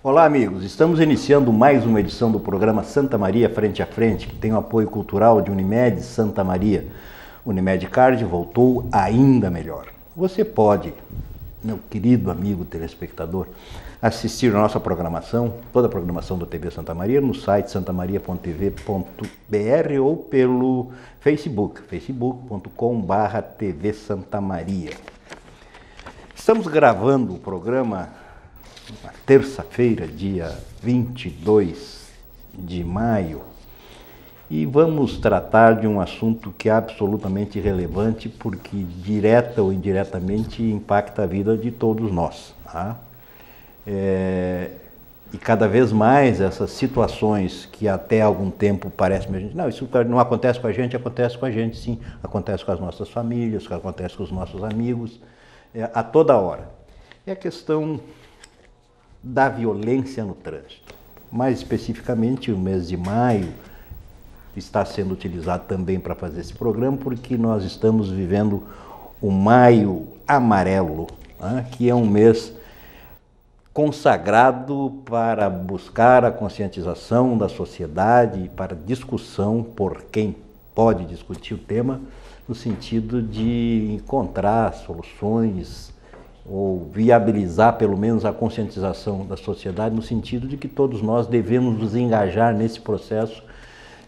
Olá, amigos. Estamos iniciando mais uma edição do programa Santa Maria Frente a Frente, que tem o apoio cultural de Unimed Santa Maria. Unimed Card voltou ainda melhor. Você pode, meu querido amigo telespectador, assistir a nossa programação, toda a programação da TV Santa Maria, no site santamaria.tv.br ou pelo Facebook, facebook.com/TV Santa Maria. Estamos gravando o programa na terça-feira, dia 22 de maio, e vamos tratar de um assunto que é absolutamente relevante porque direta ou indiretamente impacta a vida de todos nós. Tá? E cada vez mais essas situações que até algum tempo parecem a gente, não, isso não acontece com a gente sim, acontece com as nossas famílias, acontece com os nossos amigos, a toda hora. É a questão da violência no trânsito. Mais especificamente, o mês de maio está sendo utilizado também para fazer esse programa, porque nós estamos vivendo o Maio Amarelo, né, que é um mês consagrado para buscar a conscientização da sociedade, para discussão por quem pode discutir o tema, no sentido de encontrar soluções ou viabilizar pelo menos a conscientização da sociedade, no sentido de que todos nós devemos nos engajar nesse processo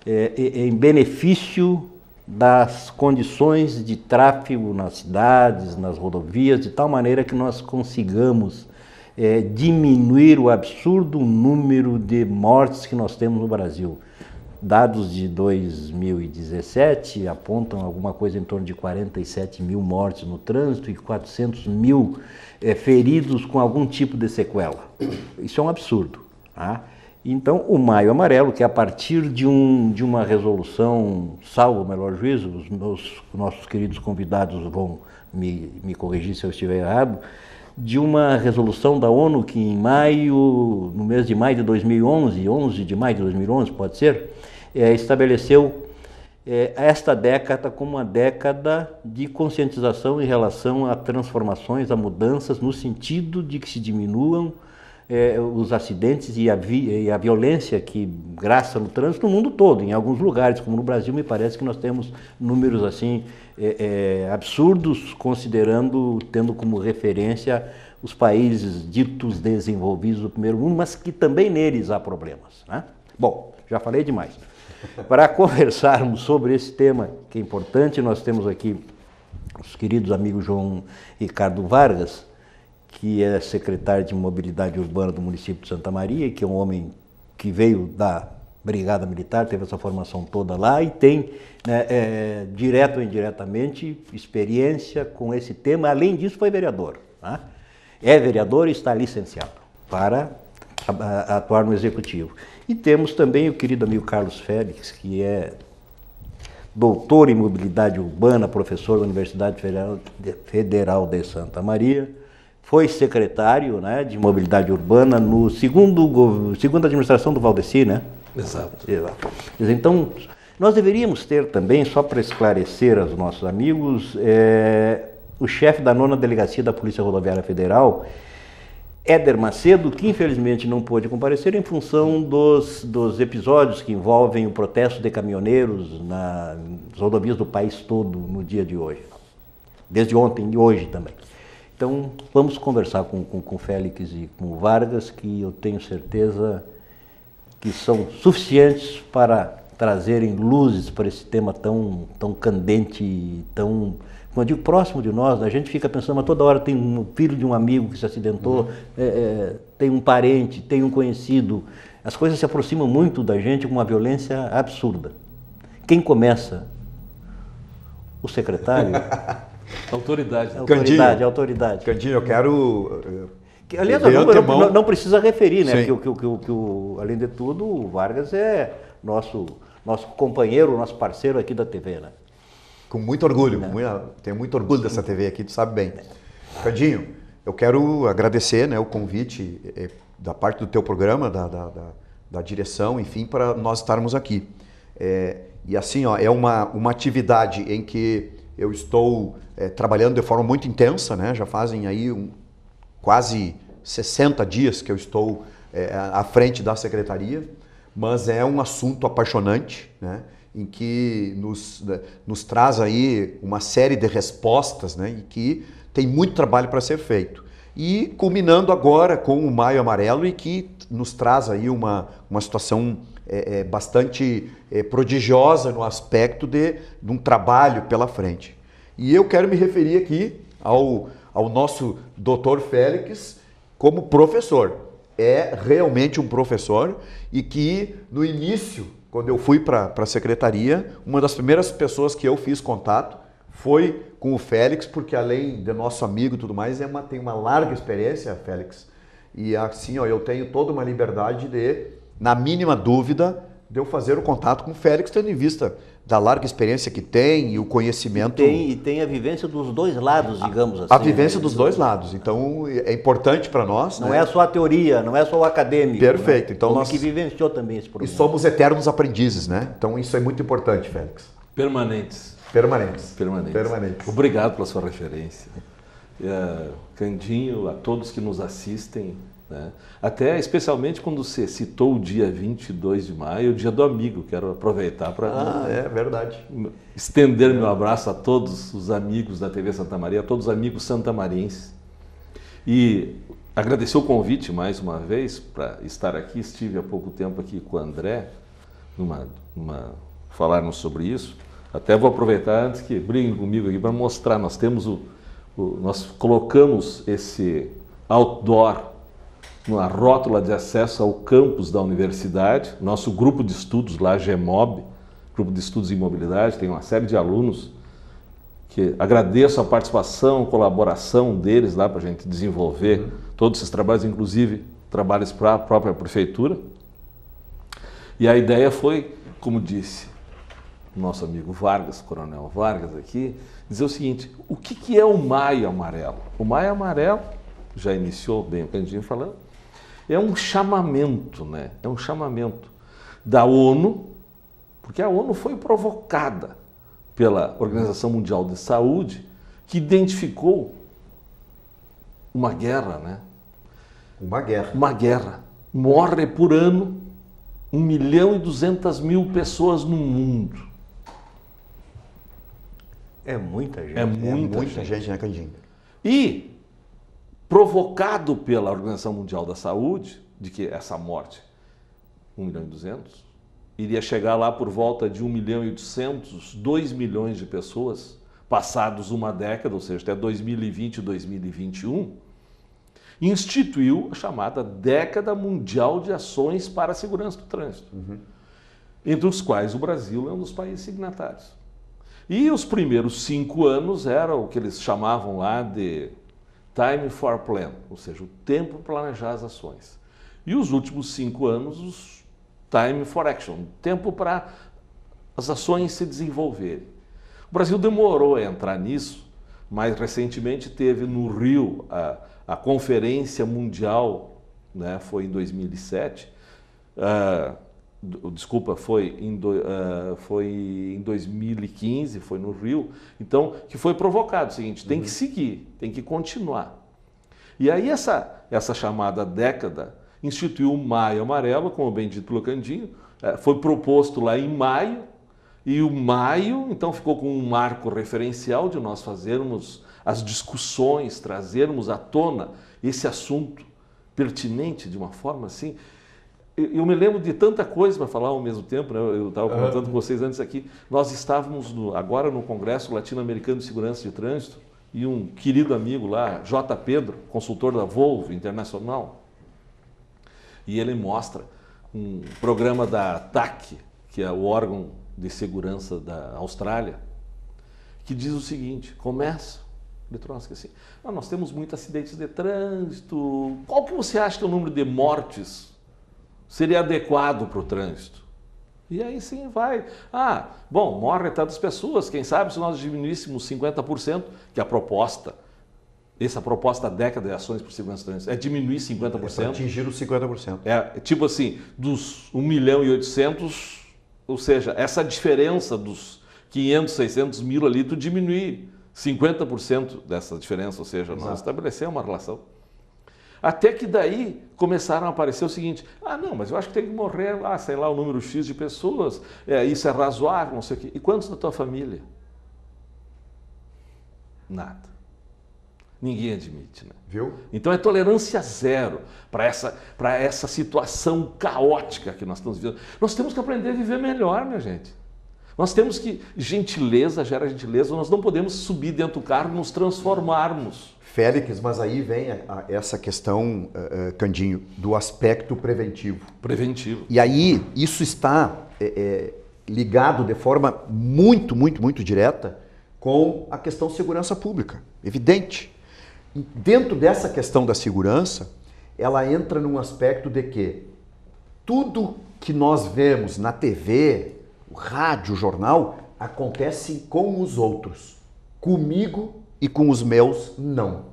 em benefício das condições de tráfego nas cidades, nas rodovias, de tal maneira que nós consigamos diminuir o absurdo número de mortes que nós temos no Brasil. Dados de 2017 apontam alguma coisa em torno de 47 mil mortes no trânsito e 400 mil feridos com algum tipo de sequela. Isso é um absurdo. Tá? Então, o Maio Amarelo, que a partir de uma resolução, salvo o melhor juízo, os nossos queridos convidados vão me corrigir se eu estiver errado, de uma resolução da ONU que no mês de maio de 2011, 11 de maio de 2011, pode ser, estabeleceu esta década como uma década de conscientização em relação a transformações, a mudanças, no sentido de que se diminuam os acidentes e a violência que graça no trânsito no mundo todo. Em alguns lugares, como no Brasil, me parece que nós temos números assim absurdos, tendo como referência os países ditos desenvolvidos do primeiro mundo, mas que também neles há problemas. Né? Bom, já falei demais. Para conversarmos sobre esse tema que é importante, nós temos aqui os queridos amigos João Ricardo Vargas, que é secretário de Mobilidade Urbana do município de Santa Maria, que é um homem que veio da Brigada Militar, teve essa formação toda lá e tem, direto ou indiretamente, experiência com esse tema. Além disso, foi vereador. Né? É vereador e está licenciado para atuar no Executivo. E temos também o querido amigo Carlos Félix, que é doutor em Mobilidade Urbana, professor da Universidade Federal de Santa Maria, foi secretário, né, de Mobilidade Urbana no segunda administração do Valdeci, né? Exato. Então, nós deveríamos ter também, só para esclarecer aos nossos amigos, o chefe da 9ª Delegacia da Polícia Rodoviária Federal, Éder Macedo, que infelizmente não pôde comparecer em função dos episódios que envolvem o protesto de caminhoneiros nas rodovias do país todo no dia de hoje, desde ontem e hoje também. Então, vamos conversar com o Félix e com o Vargas, que eu tenho certeza que são suficientes para trazerem luzes para esse tema tão candente, como eu digo, próximo de nós. A gente fica pensando, mas toda hora tem um filho de um amigo que se acidentou, tem um parente, tem um conhecido. As coisas se aproximam muito da gente com uma violência absurda. Quem começa? O secretário? Autoridade. Autoridade. Candinho, eu quero... Aliás, não precisa referir, né? Que além de tudo, o Vargas é nosso companheiro, nosso parceiro aqui da TV, né? Com muito orgulho, tenho muito orgulho dessa TV aqui, tu sabe bem. Candinho, eu quero agradecer, né, o convite da parte do teu programa, da direção, enfim, para nós estarmos aqui. E assim, é uma atividade em que eu estou trabalhando de forma muito intensa, né? Já fazem aí quase 60 dias que eu estou à frente da secretaria, mas é um assunto apaixonante, né? Em que nos traz aí uma série de respostas, né? E que tem muito trabalho para ser feito. E culminando agora com o Maio Amarelo, e que nos traz aí uma situação bastante prodigiosa no aspecto de um trabalho pela frente. E eu quero me referir aqui ao nosso Dr. Félix como professor. É realmente um professor, e que no início, quando eu fui para a secretaria, uma das primeiras pessoas que eu fiz contato foi com o Félix, porque além de nosso amigo e tudo mais, tem uma larga experiência, Félix. E assim, ó, eu tenho toda uma liberdade de, na mínima dúvida, de eu fazer o contato com o Félix, tendo em vista da larga experiência que tem e o conhecimento... E tem a vivência dos dois lados, digamos assim. A vivência dos dois lados. Então, é importante para nós. Não, né? É só a teoria, não é só o acadêmico. Perfeito. Né? Então, nós que vivenciou também esse E problema. somos eternos aprendizes, né? Então, isso é muito importante, Félix. Permanentes. Permanentes. Obrigado pela sua referência. Candinho, a todos que nos assistem, né? Até especialmente quando você citou o dia 22 de maio, o dia do amigo. Quero aproveitar para é verdade. Estender meu abraço a todos os amigos da TV Santa Maria, a todos os amigos santamarienses. E agradecer o convite mais uma vez para estar aqui. Estive há pouco tempo aqui com o André, falarmos sobre isso. Até vou aproveitar antes que briguem comigo aqui para mostrar. Nós temos nós colocamos esse outdoor na rótula de acesso ao campus da universidade. Nosso grupo de estudos lá, GEMOB, Grupo de Estudos em Mobilidade, tem uma série de alunos que agradeço a participação, colaboração deles lá para a gente desenvolver todos esses trabalhos, inclusive trabalhos para a própria prefeitura. E a ideia foi, como disse o nosso amigo Vargas, Coronel Vargas aqui, dizer o seguinte: o que é o Maio Amarelo? O Maio Amarelo, já iniciou bem o Candinho falando, é um chamamento, né? É um chamamento da ONU, porque a ONU foi provocada pela Organização Mundial de Saúde, que identificou uma guerra, né? Uma guerra. Uma guerra. Morre por ano 1.200.000 pessoas no mundo. É muita gente. É muita gente, né, Candinho? E provocado pela Organização Mundial da Saúde, de que essa morte, 1.200.000, iria chegar lá por volta de 1.800.000, 2 milhões de pessoas, passados uma década, ou seja, até 2020, 2021, instituiu a chamada Década Mundial de Ações para a Segurança do Trânsito, entre os quais o Brasil é um dos países signatários. E os primeiros 5 anos eram o que eles chamavam lá de Time for Plan, ou seja, o tempo para planejar as ações. E os últimos 5 anos, os Time for Action, tempo para as ações se desenvolverem. O Brasil demorou a entrar nisso, mas recentemente teve no Rio a Conferência Mundial, né, foi em 2007, desculpa, foi em 2015, foi no Rio, então, que foi provocado o seguinte: tem que seguir, tem que continuar. E aí essa chamada década instituiu o Maio Amarelo, como bem dito pelo Candinho, foi proposto lá em maio, e o maio, então, ficou com um marco referencial de nós fazermos as discussões, trazermos à tona esse assunto pertinente de uma forma assim. Eu me lembro de tanta coisa para falar ao mesmo tempo, né? Eu estava comentando com vocês antes aqui. Nós estávamos agora no Congresso Latino-Americano de Segurança de Trânsito, e um querido amigo lá, J. Pedro, consultor da Volvo Internacional, e ele mostra um programa da TAC, que é o órgão de segurança da Austrália, que diz o seguinte: começa, eletrônica assim, nós temos muitos acidentes de trânsito, qual que você acha que é o número de mortes seria adequado para o trânsito? E aí sim vai. Bom, morre tantas pessoas, quem sabe se nós diminuíssemos 50%, que a proposta, essa proposta da década de ações por segurança do trânsito, é diminuir 50%. Para atingir os 50%. É tipo assim, dos 1.800.000, ou seja, essa diferença dos 500, 600 mil ali, tu diminuir 50% dessa diferença, ou seja, nós estabelecemos uma relação. Até que daí começaram a aparecer o seguinte, não, mas eu acho que tem que morrer lá, sei lá, o número X de pessoas, isso é razoável, não sei o quê. E quantos da tua família? Nada. Ninguém admite, né? Viu? Então é tolerância zero para essa situação caótica que nós estamos vivendo. Nós temos que aprender a viver melhor, minha gente. Nós temos que... Gentileza gera gentileza, nós não podemos subir dentro do carro e nos transformarmos. Félix, mas aí vem essa questão, Candinho, do aspecto preventivo. Preventivo. E aí isso está ligado de forma muito, muito, muito direta com a questão de segurança pública. Evidente. E dentro dessa questão da segurança, ela entra num aspecto de que tudo que nós vemos na TV, o rádio, o jornal, acontece com os outros. Comigo e com os meus, não.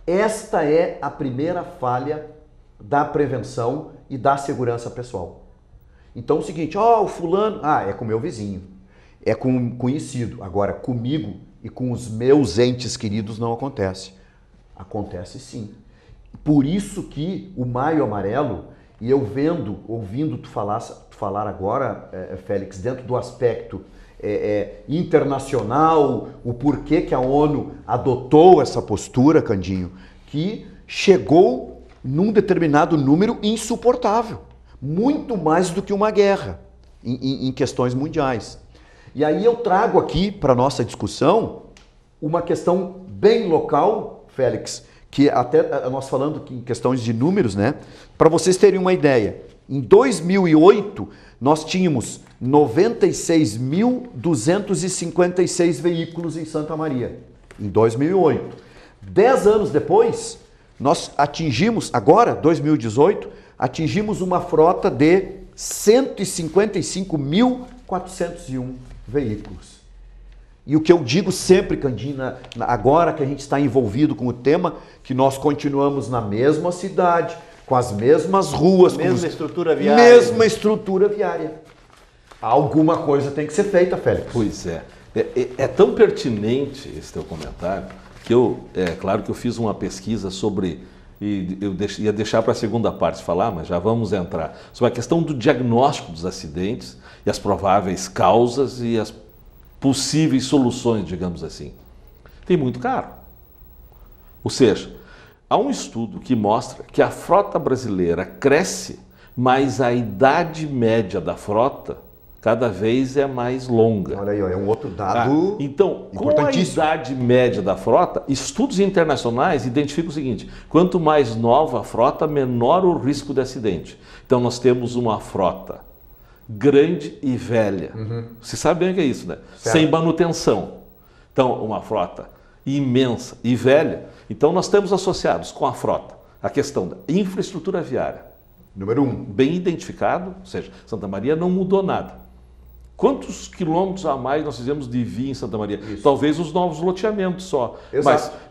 Esta é a primeira falha da prevenção e da segurança pessoal. Então é o seguinte, o fulano, é com o meu vizinho, é com um conhecido. Agora, comigo e com os meus entes queridos não acontece. Acontece sim. Por isso que o Maio Amarelo, e eu ouvindo tu falar agora, Félix, dentro do aspecto internacional, o porquê que a ONU adotou essa postura, Candinho, que chegou num determinado número insuportável. Muito mais do que uma guerra em questões mundiais. E aí eu trago aqui para a nossa discussão uma questão bem local, Félix, que até nós falando em questões de números, né? Para vocês terem uma ideia, em 2008 nós tínhamos 96.256 veículos em Santa Maria, em 2008. 10 anos depois, nós atingimos, agora, 2018, atingimos uma frota de 155.401 veículos. E o que eu digo sempre, Candinho, agora que a gente está envolvido com o tema, que nós continuamos na mesma cidade, com as mesmas ruas, estrutura viária. Mesma estrutura viária. Alguma coisa tem que ser feita, Félix. Pois é. É tão pertinente esse teu comentário que claro que eu fiz uma pesquisa sobre, e eu ia deixar para a segunda parte falar, mas já vamos entrar, sobre a questão do diagnóstico dos acidentes e as prováveis causas e as possíveis soluções, digamos assim. Tem muito carro. Ou seja, há um estudo que mostra que a frota brasileira cresce, mas a idade média da frota cada vez é mais longa. Olha aí, é um outro dado então, com a idade média da frota, estudos internacionais identificam o seguinte, quanto mais nova a frota, menor o risco de acidente. Então, nós temos uma frota grande e velha. Você sabe bem o que é isso, né? Certo. Sem manutenção. Então, uma frota imensa e velha. Então, nós temos associados com a frota a questão da infraestrutura viária. Número 1. Bem identificado, ou seja, Santa Maria não mudou nada. Quantos quilômetros a mais nós fizemos de via em Santa Maria? Isso. Talvez os novos loteamentos só.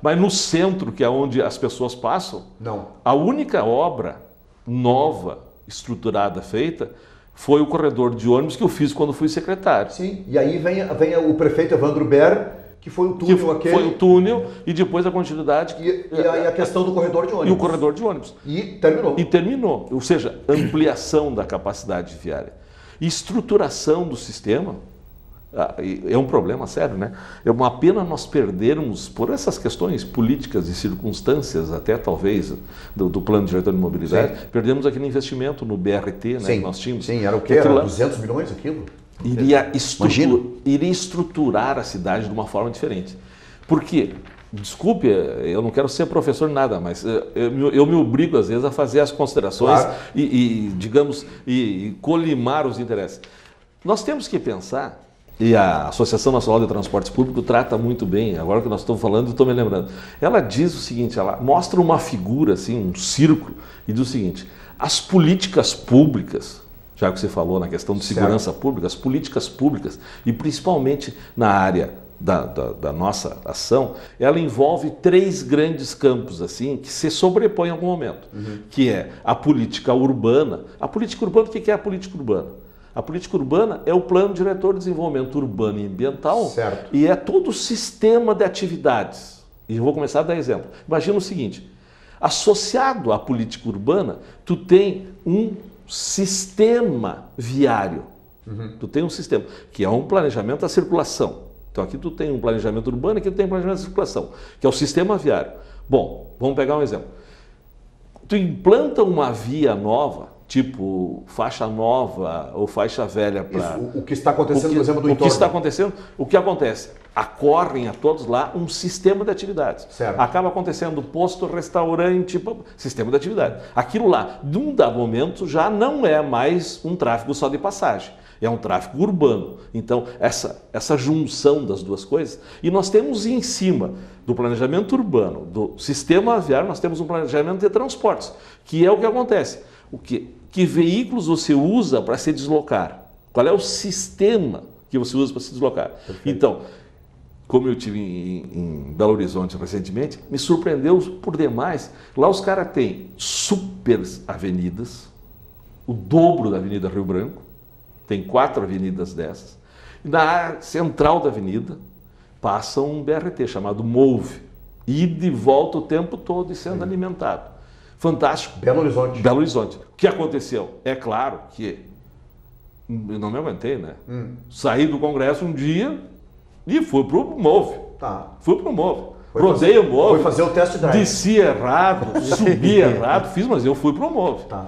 Mas no centro, que é onde as pessoas passam, não. A única obra nova, estruturada, feita, foi o corredor de ônibus que eu fiz quando fui secretário. Sim, e aí vem o prefeito Evandro Ber, que foi o túnel aquele. Foi o túnel e depois a continuidade. E aí a questão do corredor de ônibus. E o corredor de ônibus. E terminou. E terminou. Ou seja, ampliação da capacidade viária. E estruturação do sistema é um problema sério, né? É uma pena nós perdermos, por essas questões políticas e circunstâncias, até talvez, do plano diretor de mobilidade, Sim. perdemos aquele investimento no BRT, né, que nós tínhamos. Sim, era o quê? Era 200 milhões aquilo? Iria estruturar a cidade de uma forma diferente. Por quê? Desculpe, eu não quero ser professor nada, mas eu me obrigo às vezes a fazer as considerações, claro, e colimar os interesses. Nós temos que pensar, e a Associação Nacional de Transportes Públicos trata muito bem, agora que nós estamos falando, eu estou me lembrando. Ela diz o seguinte, ela mostra uma figura, assim, um círculo, e diz o seguinte, as políticas públicas, já que você falou na questão de segurança pública, as políticas públicas, e principalmente na área da nossa ação, ela envolve 3 grandes campos assim que se sobrepõem em algum momento, que é a política urbana. A política urbana, o que é a política urbana? A política urbana é o Plano Diretor de Desenvolvimento Urbano e Ambiental, certo, e é todo o sistema de atividades. E eu vou começar a dar exemplo. Imagina o seguinte, Associado à política urbana, tu tem um sistema viário. Tu tem um sistema, que é um planejamento da circulação. Então aqui tu tem um planejamento urbano e aqui tu tem um planejamento da circulação, que é o sistema viário. Bom, vamos pegar um exemplo. Tu implanta uma via nova, tipo faixa nova ou faixa velha para... O que está acontecendo, por exemplo, do entorno. O que está acontecendo? O que acontece? Acorrem a todos lá um sistema de atividades. Certo. Acaba acontecendo posto, restaurante, sistema de atividade. Aquilo lá, de um dado momento, já não é mais um tráfego só de passagem. É um tráfego urbano. Então, essa junção das duas coisas. E nós temos em cima do planejamento urbano, do sistema viário, nós temos um planejamento de transportes, que é o que acontece. Que veículos você usa para se deslocar? Qual é o sistema que você usa para se deslocar? Perfeito. Então, como eu tive em Belo Horizonte recentemente, me surpreendeu por demais. Lá os caras têm super avenidas, o dobro da Avenida Rio Branco, tem 4 avenidas dessas. E na área central da avenida passa um BRT chamado MOVE, e de volta o tempo todo e sendo alimentado. Fantástico. Belo Horizonte. Belo Horizonte. O que aconteceu? É claro que eu não me aguentei, né? Saí do Congresso um dia e fui para o MOVE. Tá. Fui para o MOVE. Rodei o MOVE. Foi fazer o teste drive. Desci errado, subi errado, fiz, mas eu fui para o MOVE. Tá.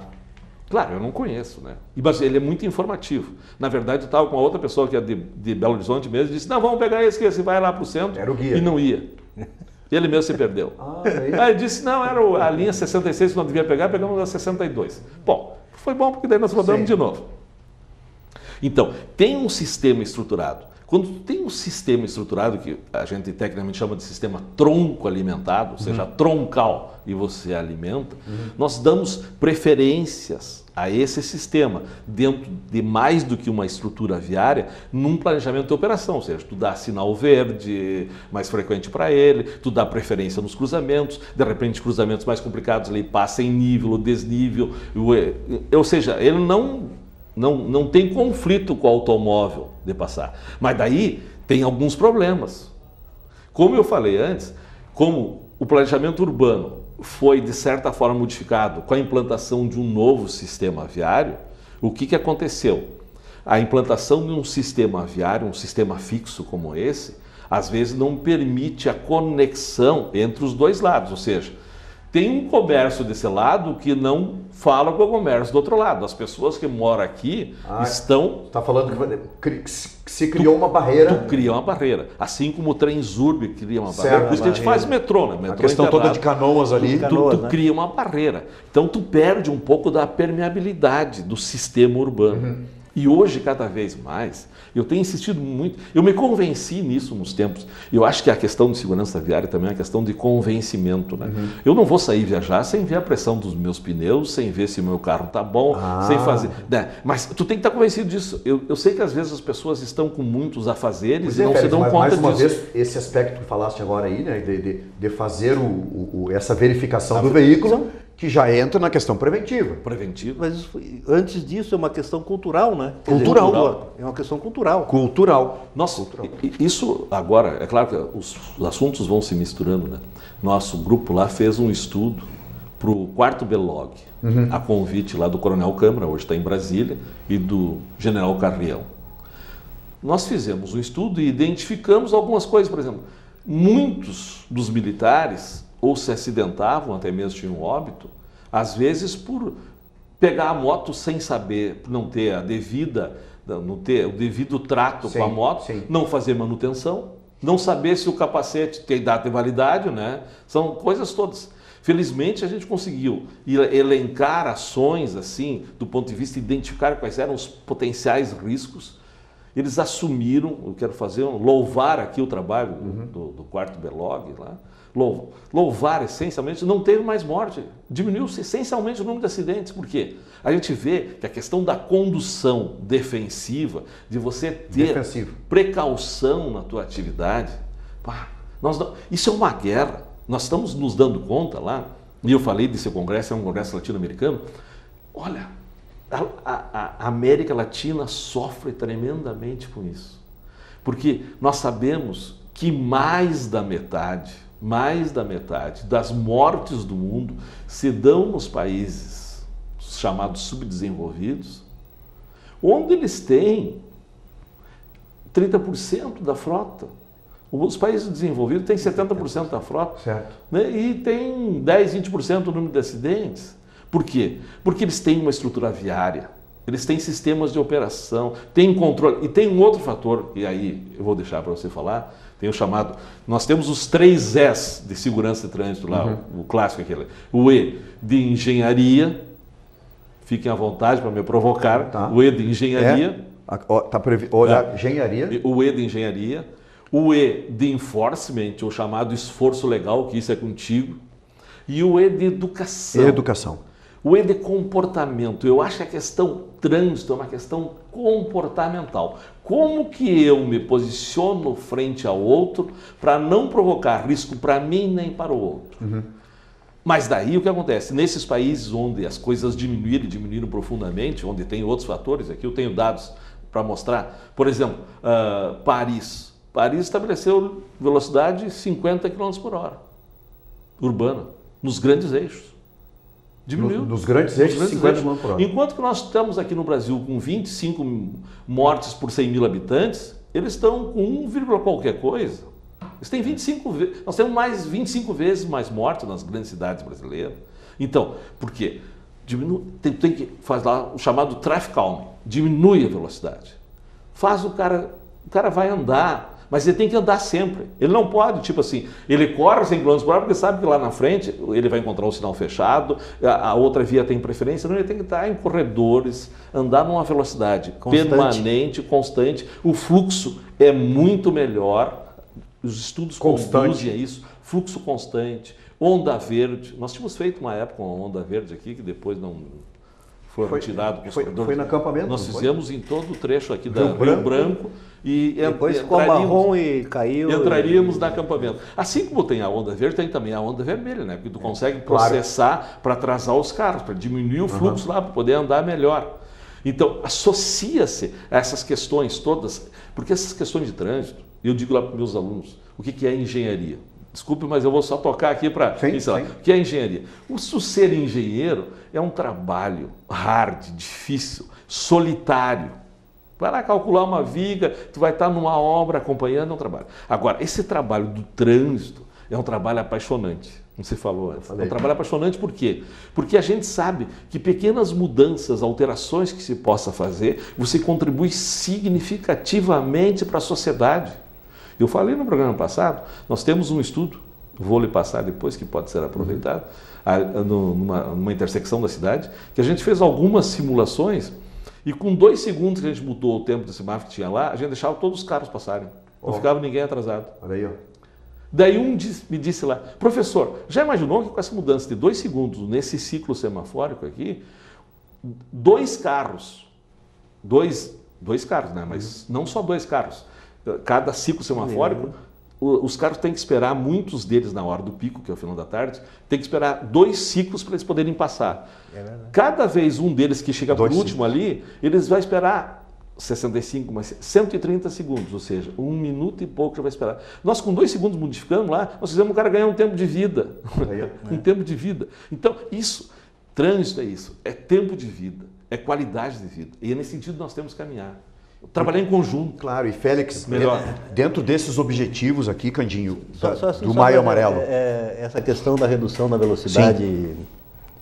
Claro, eu não conheço, né? Mas ele é muito informativo. Na verdade, eu estava com uma outra pessoa que é de Belo Horizonte mesmo, e disse, não, vamos pegar esse vai lá para o centro. Era o guia. E não ia. Ele mesmo se perdeu. Aí disse, não, era a linha 66 que nós devia pegar, pegamos a 62. Bom, foi bom porque daí nós rodamos de novo. Então, tem um sistema estruturado. Quando tu tem um sistema estruturado, que a gente tecnicamente chama de sistema tronco alimentado, ou seja, troncal, e você alimenta, nós damos preferências a esse sistema, dentro de mais do que uma estrutura viária, num planejamento de operação, ou seja, tu dá sinal verde mais frequente para ele, tu dá preferência nos cruzamentos, de repente cruzamentos mais complicados ele passa em nível ou desnível, ou seja, ele não tem conflito com o automóvel de passar. Mas daí tem alguns problemas. Como eu falei antes, como o planejamento urbano foi, de certa forma, modificado com a implantação de um novo sistema viário, o que aconteceu? A implantação de um sistema viário, um sistema fixo como esse, às vezes não permite a conexão entre os dois lados, ou seja, tem um comércio desse lado que não fala com o comércio do outro lado. As pessoas que moram aqui estão... Está falando que se criou uma barreira. Tu cria uma barreira. Assim como o Transurb cria uma barreira. Certo, Por isso que a gente faz metrô, né? Metrô a questão toda de Canoas ali. Tu cria uma barreira. Então tu perde um pouco da permeabilidade do sistema urbano. E hoje, cada vez mais, eu tenho insistido muito, eu me convenci nisso nos tempos. Eu acho que a questão de segurança viária também é uma questão de convencimento, né? Eu não vou sair viajar sem ver a pressão dos meus pneus, sem ver se o meu carro está bom, sem fazer... Né? Mas tu tem que estar convencido disso. Eu sei que às vezes as pessoas estão com muitos afazeres e não se dão conta disso. Mais uma vez, esse aspecto que falaste agora aí, né, de fazer essa verificação do veículo, que já entra na questão preventiva. Mas antes disso é uma questão cultural, né? Cultural. É uma questão cultural. Nossa, isso agora, é claro que os assuntos vão se misturando, né? Nosso grupo lá fez um estudo para o 4º BELOG, a convite lá do Coronel Câmara, hoje está em Brasília, e do General Carrião. Nós fizemos um estudo e identificamos algumas coisas, por exemplo, muitos dos militares ou se acidentavam, até mesmo tinham óbito, às vezes por pegar a moto sem saber, não ter o devido trato com a moto, não fazer manutenção, não saber se o capacete tem data de validade, né? São coisas todas. Felizmente a gente conseguiu elencar ações assim, do ponto de vista de identificar quais eram os potenciais riscos. Eles assumiram, eu quero louvar aqui o trabalho do 4º BELOG lá, louvar essencialmente, não teve mais morte, diminuiu-se essencialmente o número de acidentes. Por quê? A gente vê que a questão da condução defensiva, de você ter precaução na tua atividade, isso é uma guerra. Nós estamos nos dando conta lá, e eu falei desse congresso, é um congresso latino-americano, olha, a América Latina sofre tremendamente com isso, porque nós sabemos que mais da metade mais da metade das mortes do mundo se dão nos países chamados subdesenvolvidos, onde eles têm 30% da frota. Os países desenvolvidos têm 70% da frota. Certo. Né? E tem 10, 20% do número de acidentes. Por quê? Porque eles têm uma estrutura viária, eles têm sistemas de operação, têm controle. E tem um outro fator, e aí eu vou deixar para você falar, tem o chamado... Nós temos os 3 Es de segurança de trânsito lá, o clássico aquele. O E de engenharia, fiquem à vontade para me provocar, tá. O E de engenharia. Engenharia. O E de engenharia. O E de enforcement, o chamado esforço legal, que isso é contigo. E o E de educação. Educação. O E de comportamento. Eu acho que a questão trânsito é uma questão comportamental. Como que eu me posiciono frente ao outro para não provocar risco para mim nem para o outro? Mas daí o que acontece? Nesses países onde as coisas diminuíram profundamente, onde tem outros fatores, aqui eu tenho dados para mostrar. Por exemplo, Paris. Paris estabeleceu velocidade 50 km por hora, urbana, nos grandes eixos. Diminuiu. Nos grandes eixos, 50 km por hora. Enquanto que nós estamos aqui no Brasil com 25 mortes por 100 mil habitantes, eles estão com 1, qualquer coisa. Eles têm 25 vezes, nós temos mais 25 vezes mais mortes nas grandes cidades brasileiras. Então, por quê? Tem que fazer lá o chamado traffic calming, diminui a velocidade. O cara vai andar, mas ele tem que andar sempre. Ele não pode, tipo assim, ele corre 100 km por hora porque sabe que lá na frente ele vai encontrar um sinal fechado, a outra via tem preferência, não, ele tem que estar em corredores, andar numa velocidade permanente, constante. O fluxo é muito melhor, os estudos conduzem a isso, fluxo constante, onda verde. Nós tínhamos feito uma época uma onda verde aqui, que depois não foi retirado. Foi no acampamento? Nós fizemos em todo o trecho aqui da Rio Branco. E depois ficou marrom e caiu. Entraríamos no acampamento. Assim como tem a onda verde, tem também a onda vermelha, né? Porque tu consegue processar para atrasar os carros, para diminuir o fluxo lá, para poder andar melhor. Então, associa-se a essas questões todas, porque essas questões de trânsito, eu digo lá para os meus alunos, o que é engenharia? Desculpe, mas eu vou só tocar aqui para pincelar. O que é engenharia? O ser engenheiro é um trabalho hard, difícil, solitário. Vai lá calcular uma viga, tu vai estar numa obra acompanhando, é um trabalho. Agora, esse trabalho do trânsito é um trabalho apaixonante, como você falou antes. É um trabalho apaixonante por quê? Porque a gente sabe que pequenas mudanças, alterações que se possa fazer, você contribui significativamente para a sociedade. Eu falei no programa passado, nós temos um estudo, vou lhe passar depois, que pode ser aproveitado, numa intersecção da cidade, que a gente fez algumas simulações. E com 2 segundos que a gente mudou o tempo do semáforo que tinha lá, a gente deixava todos os carros passarem. Não ficava ninguém atrasado. Olha aí, ó. Daí me disse lá, professor, já imaginou que com essa mudança de 2 segundos nesse ciclo semafórico aqui, 2 carros, dois carros, né? Mas não só 2 carros, cada ciclo semafórico, os carros têm que esperar, muitos deles na hora do pico, que é o final da tarde, tem que esperar 2 ciclos para eles poderem passar. Cada vez um deles que chega por último ali, eles vão esperar 65, mas 130 segundos, ou seja, 1 minuto e pouco já vai esperar. Nós com 2 segundos modificando lá, nós fizemos o cara ganhar um tempo de vida. Um tempo de vida. Então, trânsito é isso, é tempo de vida, é qualidade de vida. E é nesse sentido que nós temos que caminhar. Trabalhar em conjunto. Claro, e Félix, dentro desses objetivos aqui, Candinho, do Maio Maio Amarelo. Essa questão da redução da velocidade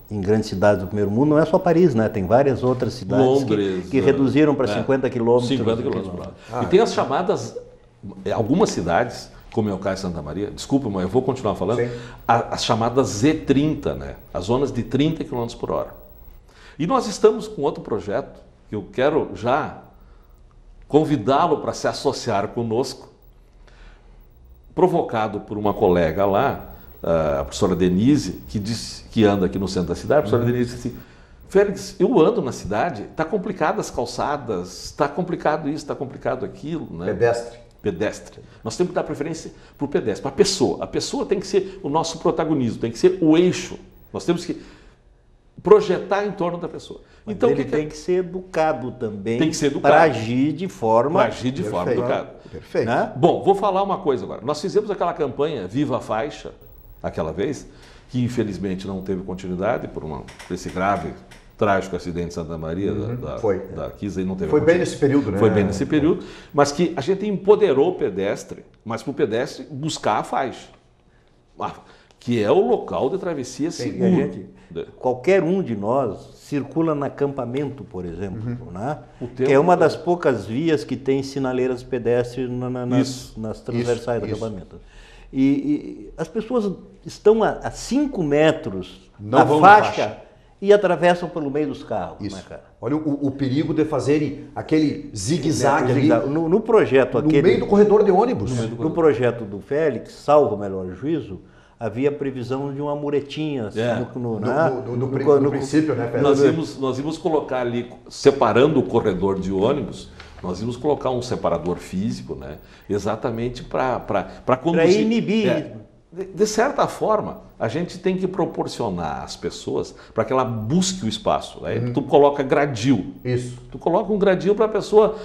em grandes cidades do primeiro mundo não é só Paris, né? Tem várias outras cidades Londres, que reduziram para 50 quilômetros. 50 km por hora. E tem as chamadas, algumas cidades, como é o caso de Santa Maria, desculpa, mas eu vou continuar falando, as chamadas Z30, né? As zonas de 30 km por hora. E nós estamos com outro projeto, que eu quero já convidá-lo para se associar conosco, provocado por uma colega lá, a professora Denise, que anda aqui no centro da cidade. A professora Denise disse assim, Félix, eu ando na cidade, está complicado as calçadas, está complicado isso, está complicado aquilo. Né? Pedestre. Nós temos que dar preferência para o pedestre, para a pessoa. A pessoa tem que ser o nosso protagonismo, tem que ser o eixo. Nós temos que projetar em torno da pessoa. Mas então ele tem que ser educado também. Tem que ser educado. Para agir de forma... educada. Perfeito. Né? Bom, vou falar uma coisa agora. Nós fizemos aquela campanha Viva a Faixa, aquela vez, que infelizmente não teve continuidade por esse grave, trágico acidente em Santa Maria, da Kisa, e não teve. Foi bem nesse período, né? Foi bem nesse período, mas que a gente empoderou o pedestre, mas para o pedestre buscar a faixa, que é o local de travessia seguro. Qualquer um de nós circula no acampamento, por exemplo, né? Que é uma das poucas vias que tem sinaleiras pedestres nas transversais do acampamento. E as pessoas estão a 5 metros da faixa e atravessam pelo meio dos carros. Isso. Né, cara? Olha o perigo de fazerem aquele zigue-zague ali no projeto no meio do corredor de ônibus. No projeto do Félix, salvo o melhor juízo, havia previsão de uma muretinha no princípio, né, Félix? Nós íamos colocar ali, separando o corredor de ônibus, nós íamos colocar um separador físico, né? Exatamente para conduzir. Para inibir. De certa forma, a gente tem que proporcionar às pessoas para que ela busque o espaço. Aí tu coloca gradil. Isso. Tu coloca um gradil para a pessoa...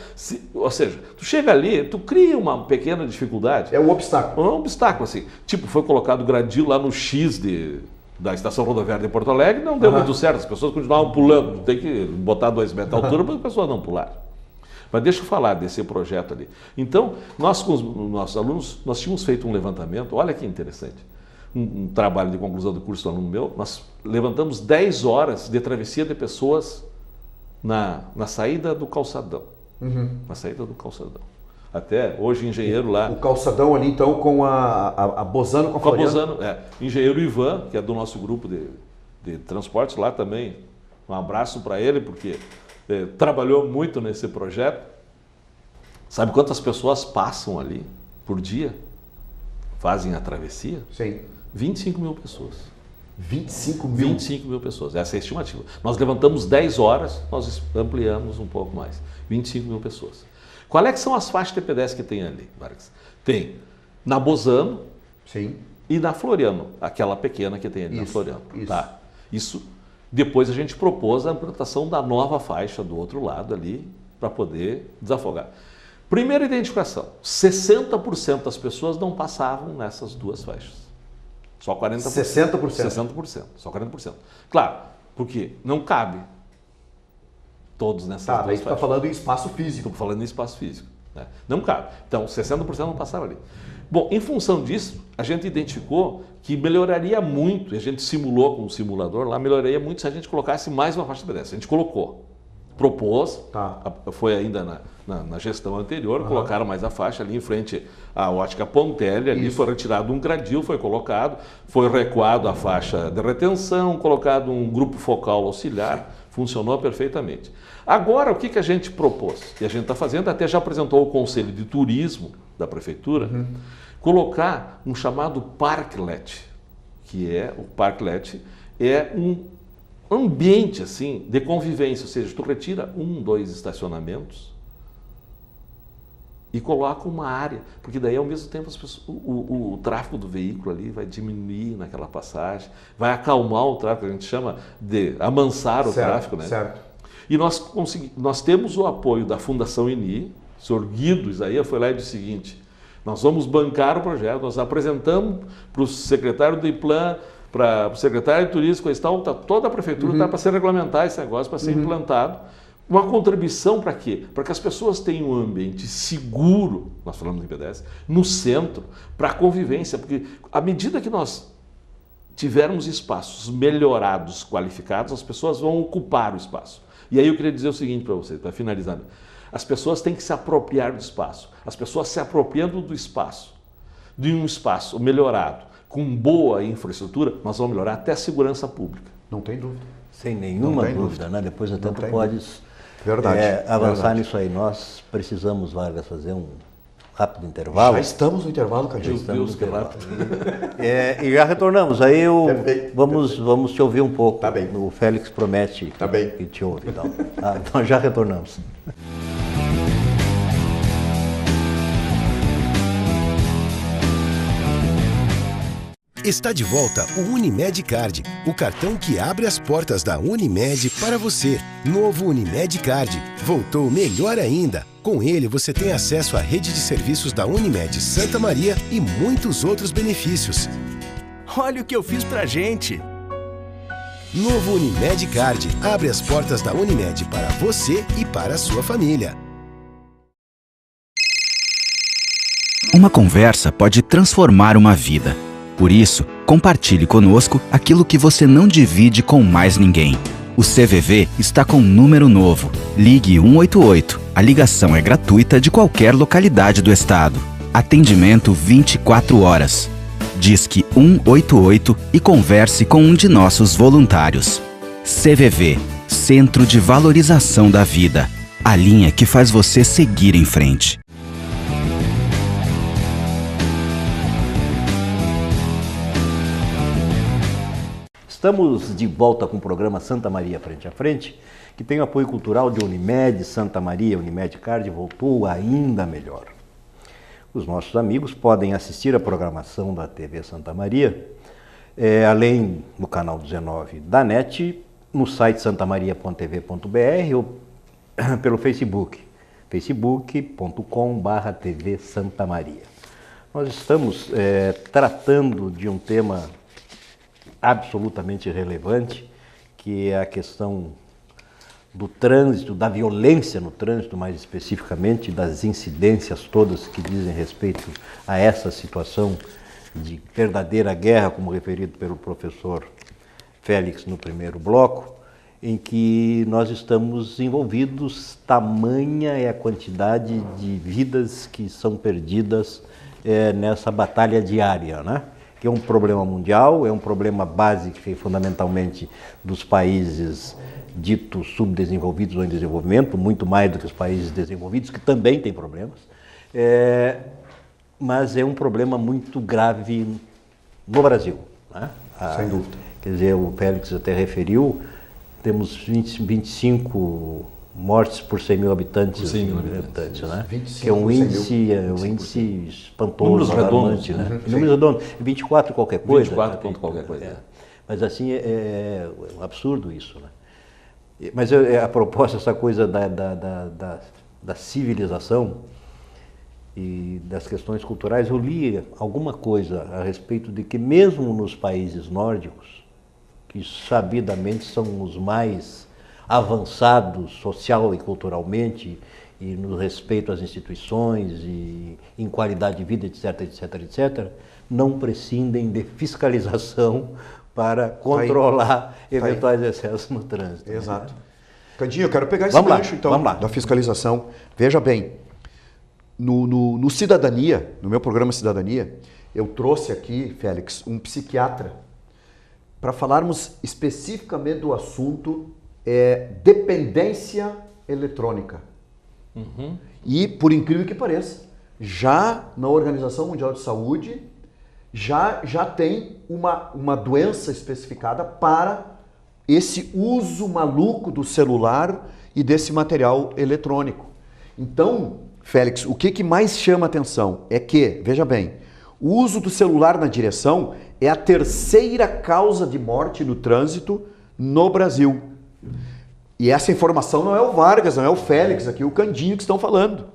ou seja, tu chega ali, tu cria uma pequena dificuldade. É um obstáculo. É um obstáculo, assim. Tipo, foi colocado gradil lá no X da estação rodoviária de Porto Alegre, não deu muito certo. As pessoas continuavam pulando. Tem que botar 2 metros de altura para as pessoas não pularem. Mas deixa eu falar desse projeto ali. Então, nós com os nossos alunos, nós tínhamos feito um levantamento, olha que interessante, um trabalho de conclusão do curso do aluno meu, nós levantamos 10 horas de travessia de pessoas na saída do calçadão. Na saída do calçadão. Até hoje, engenheiro lá... O calçadão ali, então, com a Bozano com a Floriano. Com a Bozano, engenheiro Ivan, que é do nosso grupo de transportes lá também. Um abraço para ele, porque... trabalhou muito nesse projeto. Sabe quantas pessoas passam ali por dia? Fazem a travessia? Sim. 25 mil pessoas. 25 mil? 25 mil pessoas, essa é a estimativa. Nós levantamos 10 horas, nós ampliamos um pouco mais. 25 mil pessoas. Qual é que são as faixas de pedestre que tem ali, Vargas? Tem na Bozano. Sim. E na Floriano, aquela pequena que tem ali na Floriano. Isso. Tá. Isso. Depois a gente propôs a implantação da nova faixa do outro lado ali, para poder desafogar. Primeira identificação, 60% das pessoas não passavam nessas 2 faixas. Só 40%. 60%? 60%, só 40%. Claro, porque não cabe todos nessas 2 faixas. Está falando em espaço físico. Estou falando em espaço físico. Né? Não cabe. Então, 60% não passavam ali. Bom, em função disso, a gente identificou que melhoraria muito, e a gente simulou com um simulador lá, melhoraria muito se a gente colocasse mais uma faixa de pedestre. A gente colocou, propôs, foi ainda na gestão anterior, colocaram mais a faixa ali em frente à ótica Pontelli, ali foi retirado um gradil, foi colocado, foi recuado a faixa de retenção, colocado um grupo focal auxiliar, funcionou perfeitamente. Agora, o que a gente propôs? E a gente está fazendo, até já apresentou o Conselho de Turismo da Prefeitura, colocar um chamado parklet, que o parklet é um ambiente assim de convivência, ou seja, tu retira 2 estacionamentos e coloca uma área, porque daí ao mesmo tempo as pessoas, o tráfego do veículo ali vai diminuir naquela passagem, vai acalmar o tráfego, a gente chama de amansar o tráfego, né? Certo. E nós temos o apoio da Fundação INI, o senhor Guido Isaías foi lá e disse o seguinte: nós vamos bancar o projeto, nós apresentamos para o secretário do IPLAN, para o secretário de Turismo, toda a prefeitura está para se regulamentar esse negócio, para ser implantado. Uma contribuição para quê? Para que as pessoas tenham um ambiente seguro, nós falamos em pedestre, no centro, para a convivência, porque à medida que nós tivermos espaços melhorados, qualificados, as pessoas vão ocupar o espaço. E aí eu queria dizer o seguinte para vocês, para finalizar. As pessoas têm que se apropriar do espaço. As pessoas se apropriando do espaço, de um espaço melhorado, com boa infraestrutura, nós vamos melhorar até a segurança pública. Não tem dúvida. Sem nenhuma dúvida, né? Depois até tu podes Verdade. avançar nisso aí. Nós precisamos, Vargas, fazer um rápido intervalo. Já estamos no intervalo, Cadinho. Meu Deus, que rápido. E já retornamos. Aí vamos perfeito. te ouvir um pouco. Tá bem. O Félix promete que te ouve. Então já retornamos. Está de volta o Unimed Card, o cartão que abre as portas da Unimed para você. Novo Unimed Card. Voltou melhor ainda. Com ele você tem acesso à rede de serviços da Unimed Santa Maria e muitos outros benefícios. Olha o que eu fiz pra gente! Novo Unimed Card. Abre as portas da Unimed para você e para a sua família. Uma conversa pode transformar uma vida. Por isso, compartilhe conosco aquilo que você não divide com mais ninguém. O CVV está com um número novo. Ligue 188. A ligação é gratuita de qualquer localidade do estado. Atendimento 24 horas. Disque 188 e converse com um de nossos voluntários. CVV, Centro de Valorização da Vida. A linha que faz você seguir em frente. Estamos de volta com o programa Santa Maria Frente a Frente, que tem o apoio cultural de Unimed Santa Maria. Unimed Card voltou ainda melhor. Os nossos amigos podem assistir a programação da TV Santa Maria, além do canal 19 da NET, no site santamaria.tv.br ou pelo Facebook, facebook.com/TV Santa Maria. Nós estamos tratando de um tema absolutamente relevante, que é a questão do trânsito, da violência no trânsito, mais especificamente, das incidências todas que dizem respeito a essa situação de verdadeira guerra, como referido pelo professor Félix no primeiro bloco, em que nós estamos envolvidos, tamanha é a quantidade de vidas que são perdidas nessa batalha diária, né? Que é um problema mundial, é um problema básico e fundamentalmente dos países ditos subdesenvolvidos ou em desenvolvimento, muito mais do que os países desenvolvidos, que também têm problemas, mas é um problema muito grave no Brasil, né? Sem dúvida. Quer dizer, o Félix até referiu, temos 25 mortes por 100 mil habitantes, né? 25 que é um índice espantoso, alarmante, né? Números redondos, 24 qualquer coisa. 24 ponto qualquer coisa. Mas assim, é um absurdo isso, né? Mas a propósito, essa coisa da civilização e das questões culturais, eu li alguma coisa a respeito de que mesmo nos países nórdicos, que sabidamente são os mais avançados social e culturalmente, e no respeito às instituições, e em qualidade de vida, etc., etc., etc., não prescindem de fiscalização para controlar eventuais excessos no trânsito. Exato. Né? Candinho, eu quero pegar esse gancho, então, da fiscalização. Veja bem, no Cidadania, no meu programa Cidadania, eu trouxe aqui, Félix, um psiquiatra, para falarmos especificamente do assunto dependência eletrônica. Uhum. E, por incrível que pareça, já na Organização Mundial de Saúde, já tem uma doença especificada para esse uso maluco do celular e desse material eletrônico. Então, Félix, o que mais chama atenção é que, veja bem, o uso do celular na direção é a terceira causa de morte no trânsito no Brasil. E essa informação não é o Vargas, não é o Félix, aqui o Candinho que estão falando.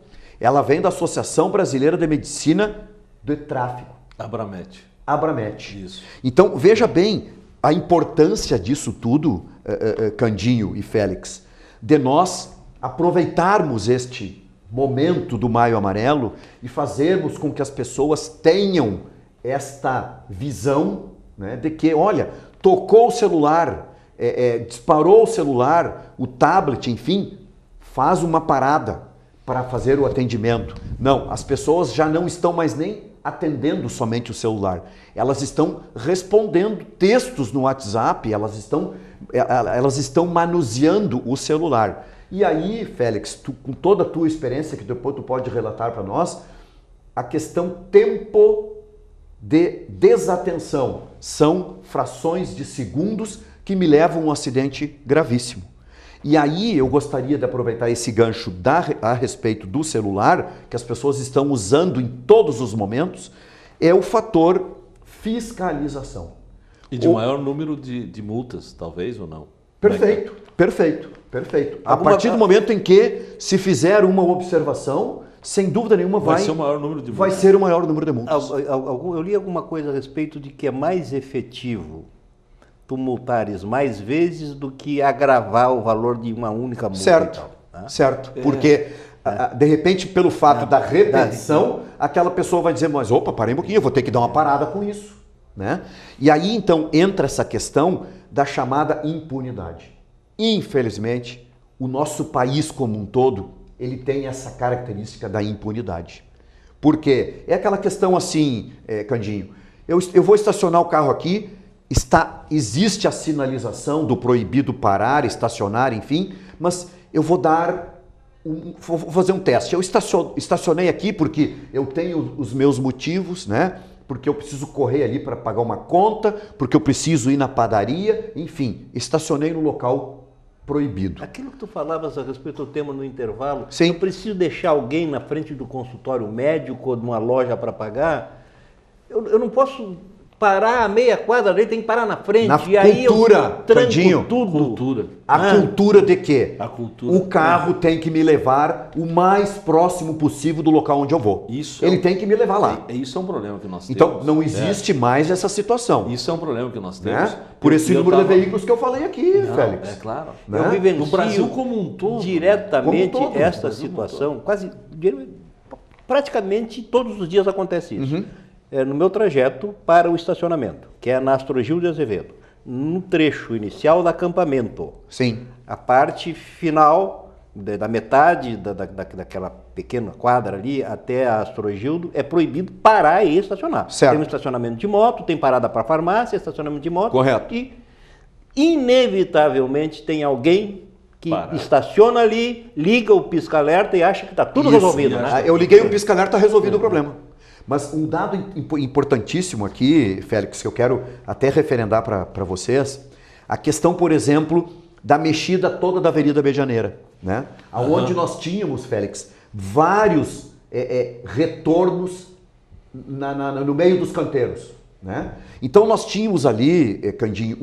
Ela vem da Associação Brasileira de Medicina do Tráfego. Abramet. Isso. Então, veja bem a importância disso tudo, Candinho e Félix, de nós aproveitarmos este momento do Maio Amarelo e fazermos com que as pessoas tenham esta visão, né, de que, olha, tocou o celular, disparou o celular, o tablet, enfim, faz uma parada para fazer o atendimento. Não, as pessoas já não estão mais nem atendendo somente o celular. Elas estão respondendo textos no WhatsApp, elas estão manuseando o celular. E aí, Félix, com toda a tua experiência, que depois tu pode relatar para nós, a questão tempo de desatenção são frações de segundos que me levam a um acidente gravíssimo. E aí eu gostaria de aproveitar esse gancho a respeito do celular, que as pessoas estão usando em todos os momentos, é o fator fiscalização. E de maior número de multas, talvez, ou não? Perfeito, perfeito, perfeito. A partir do momento em que se fizer uma observação, sem dúvida nenhuma vai ser o maior número de multas. Vai ser o maior número de multas. Eu li alguma coisa a respeito de que é mais efetivo tu multares mais vezes do que agravar o valor de uma única multa. Certo, certo. Porque, de repente, pelo fato da repetição, aquela pessoa vai dizer, mas opa, parei um pouquinho, eu vou ter que dar uma parada com isso. Né? E aí, então, entra essa questão da chamada impunidade. Infelizmente, o nosso país como um todo, ele tem essa característica da impunidade. Por quê? É aquela questão assim, Candinho, eu vou estacionar o carro aqui, existe a sinalização do proibido parar, estacionar, enfim, mas eu vou fazer um teste. Eu estacionei aqui porque eu tenho os meus motivos, né? Porque eu preciso correr ali para pagar uma conta, porque eu preciso ir na padaria, enfim, estacionei no local proibido. Aquilo que tu falavas a respeito do tema no intervalo, sim. Eu preciso deixar alguém na frente do consultório médico ou de uma loja para pagar, eu não posso parar a meia quadra ali, tem que parar na frente. E aí cultura, eu Candinho, tudo. Cultura. A cultura de quê? A cultura. O carro tem que me levar o mais próximo possível do local onde eu vou. Ele tem que me levar lá. Isso é um problema que nós temos. Então, não existe mais essa situação. Isso é um problema que nós temos. Né? Por esse número de veículos que eu falei aqui, Félix. É claro. Né? Eu vivencio no Brasil como um todo. Diretamente esta situação, praticamente todos os dias acontece isso. No meu trajeto para o estacionamento, que é na Astro Gil de Azevedo, no trecho inicial do acampamento. Sim. A parte final, da metade daquela pequena quadra ali até a Astro Gildo, é proibido parar e estacionar. Certo. Tem um estacionamento de moto, tem parada para farmácia, estacionamento de moto. Correto. E, inevitavelmente, tem alguém que estaciona ali, liga o pisca-alerta e acha que está tudo resolvido. Né? Eu liguei o pisca-alerta, está resolvido o problema. Mas um dado importantíssimo aqui, Félix, que eu quero até referendar para vocês, a questão, por exemplo, da mexida toda da Avenida Medianeira, né? Onde nós tínhamos, Félix, vários retornos no meio dos canteiros, né? Então nós tínhamos ali, Candinho,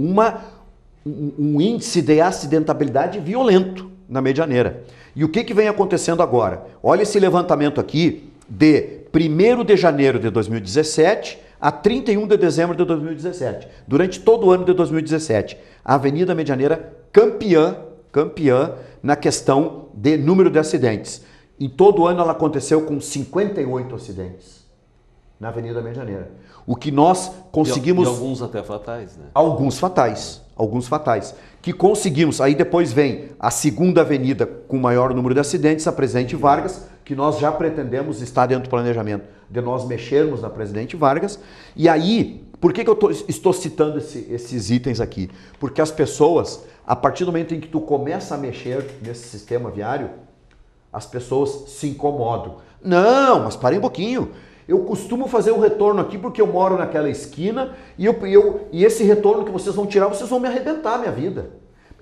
um índice de acidentabilidade violento na Medianeira. E o que vem acontecendo agora? Olha esse levantamento aqui de 1º de janeiro de 2017 a 31 de dezembro de 2017. Durante todo o ano de 2017, a Avenida Medianeira campeã na questão de número de acidentes. Em todo o ano ela aconteceu com 58 acidentes na Avenida Medianeira. O que nós conseguimos... E alguns até fatais, né? Alguns fatais. Que conseguimos, aí depois vem a segunda avenida com maior número de acidentes, a Presidente Vargas, que nós já pretendemos estar dentro do planejamento de nós mexermos na Presidente Vargas. E aí, por que eu estou citando esses itens aqui? Porque as pessoas, a partir do momento em que tu começa a mexer nesse sistema viário, as pessoas se incomodam. Não, mas parem um pouquinho. Eu costumo fazer o retorno aqui porque eu moro naquela esquina e esse retorno que vocês vão tirar, vocês vão me arrebentar a minha vida.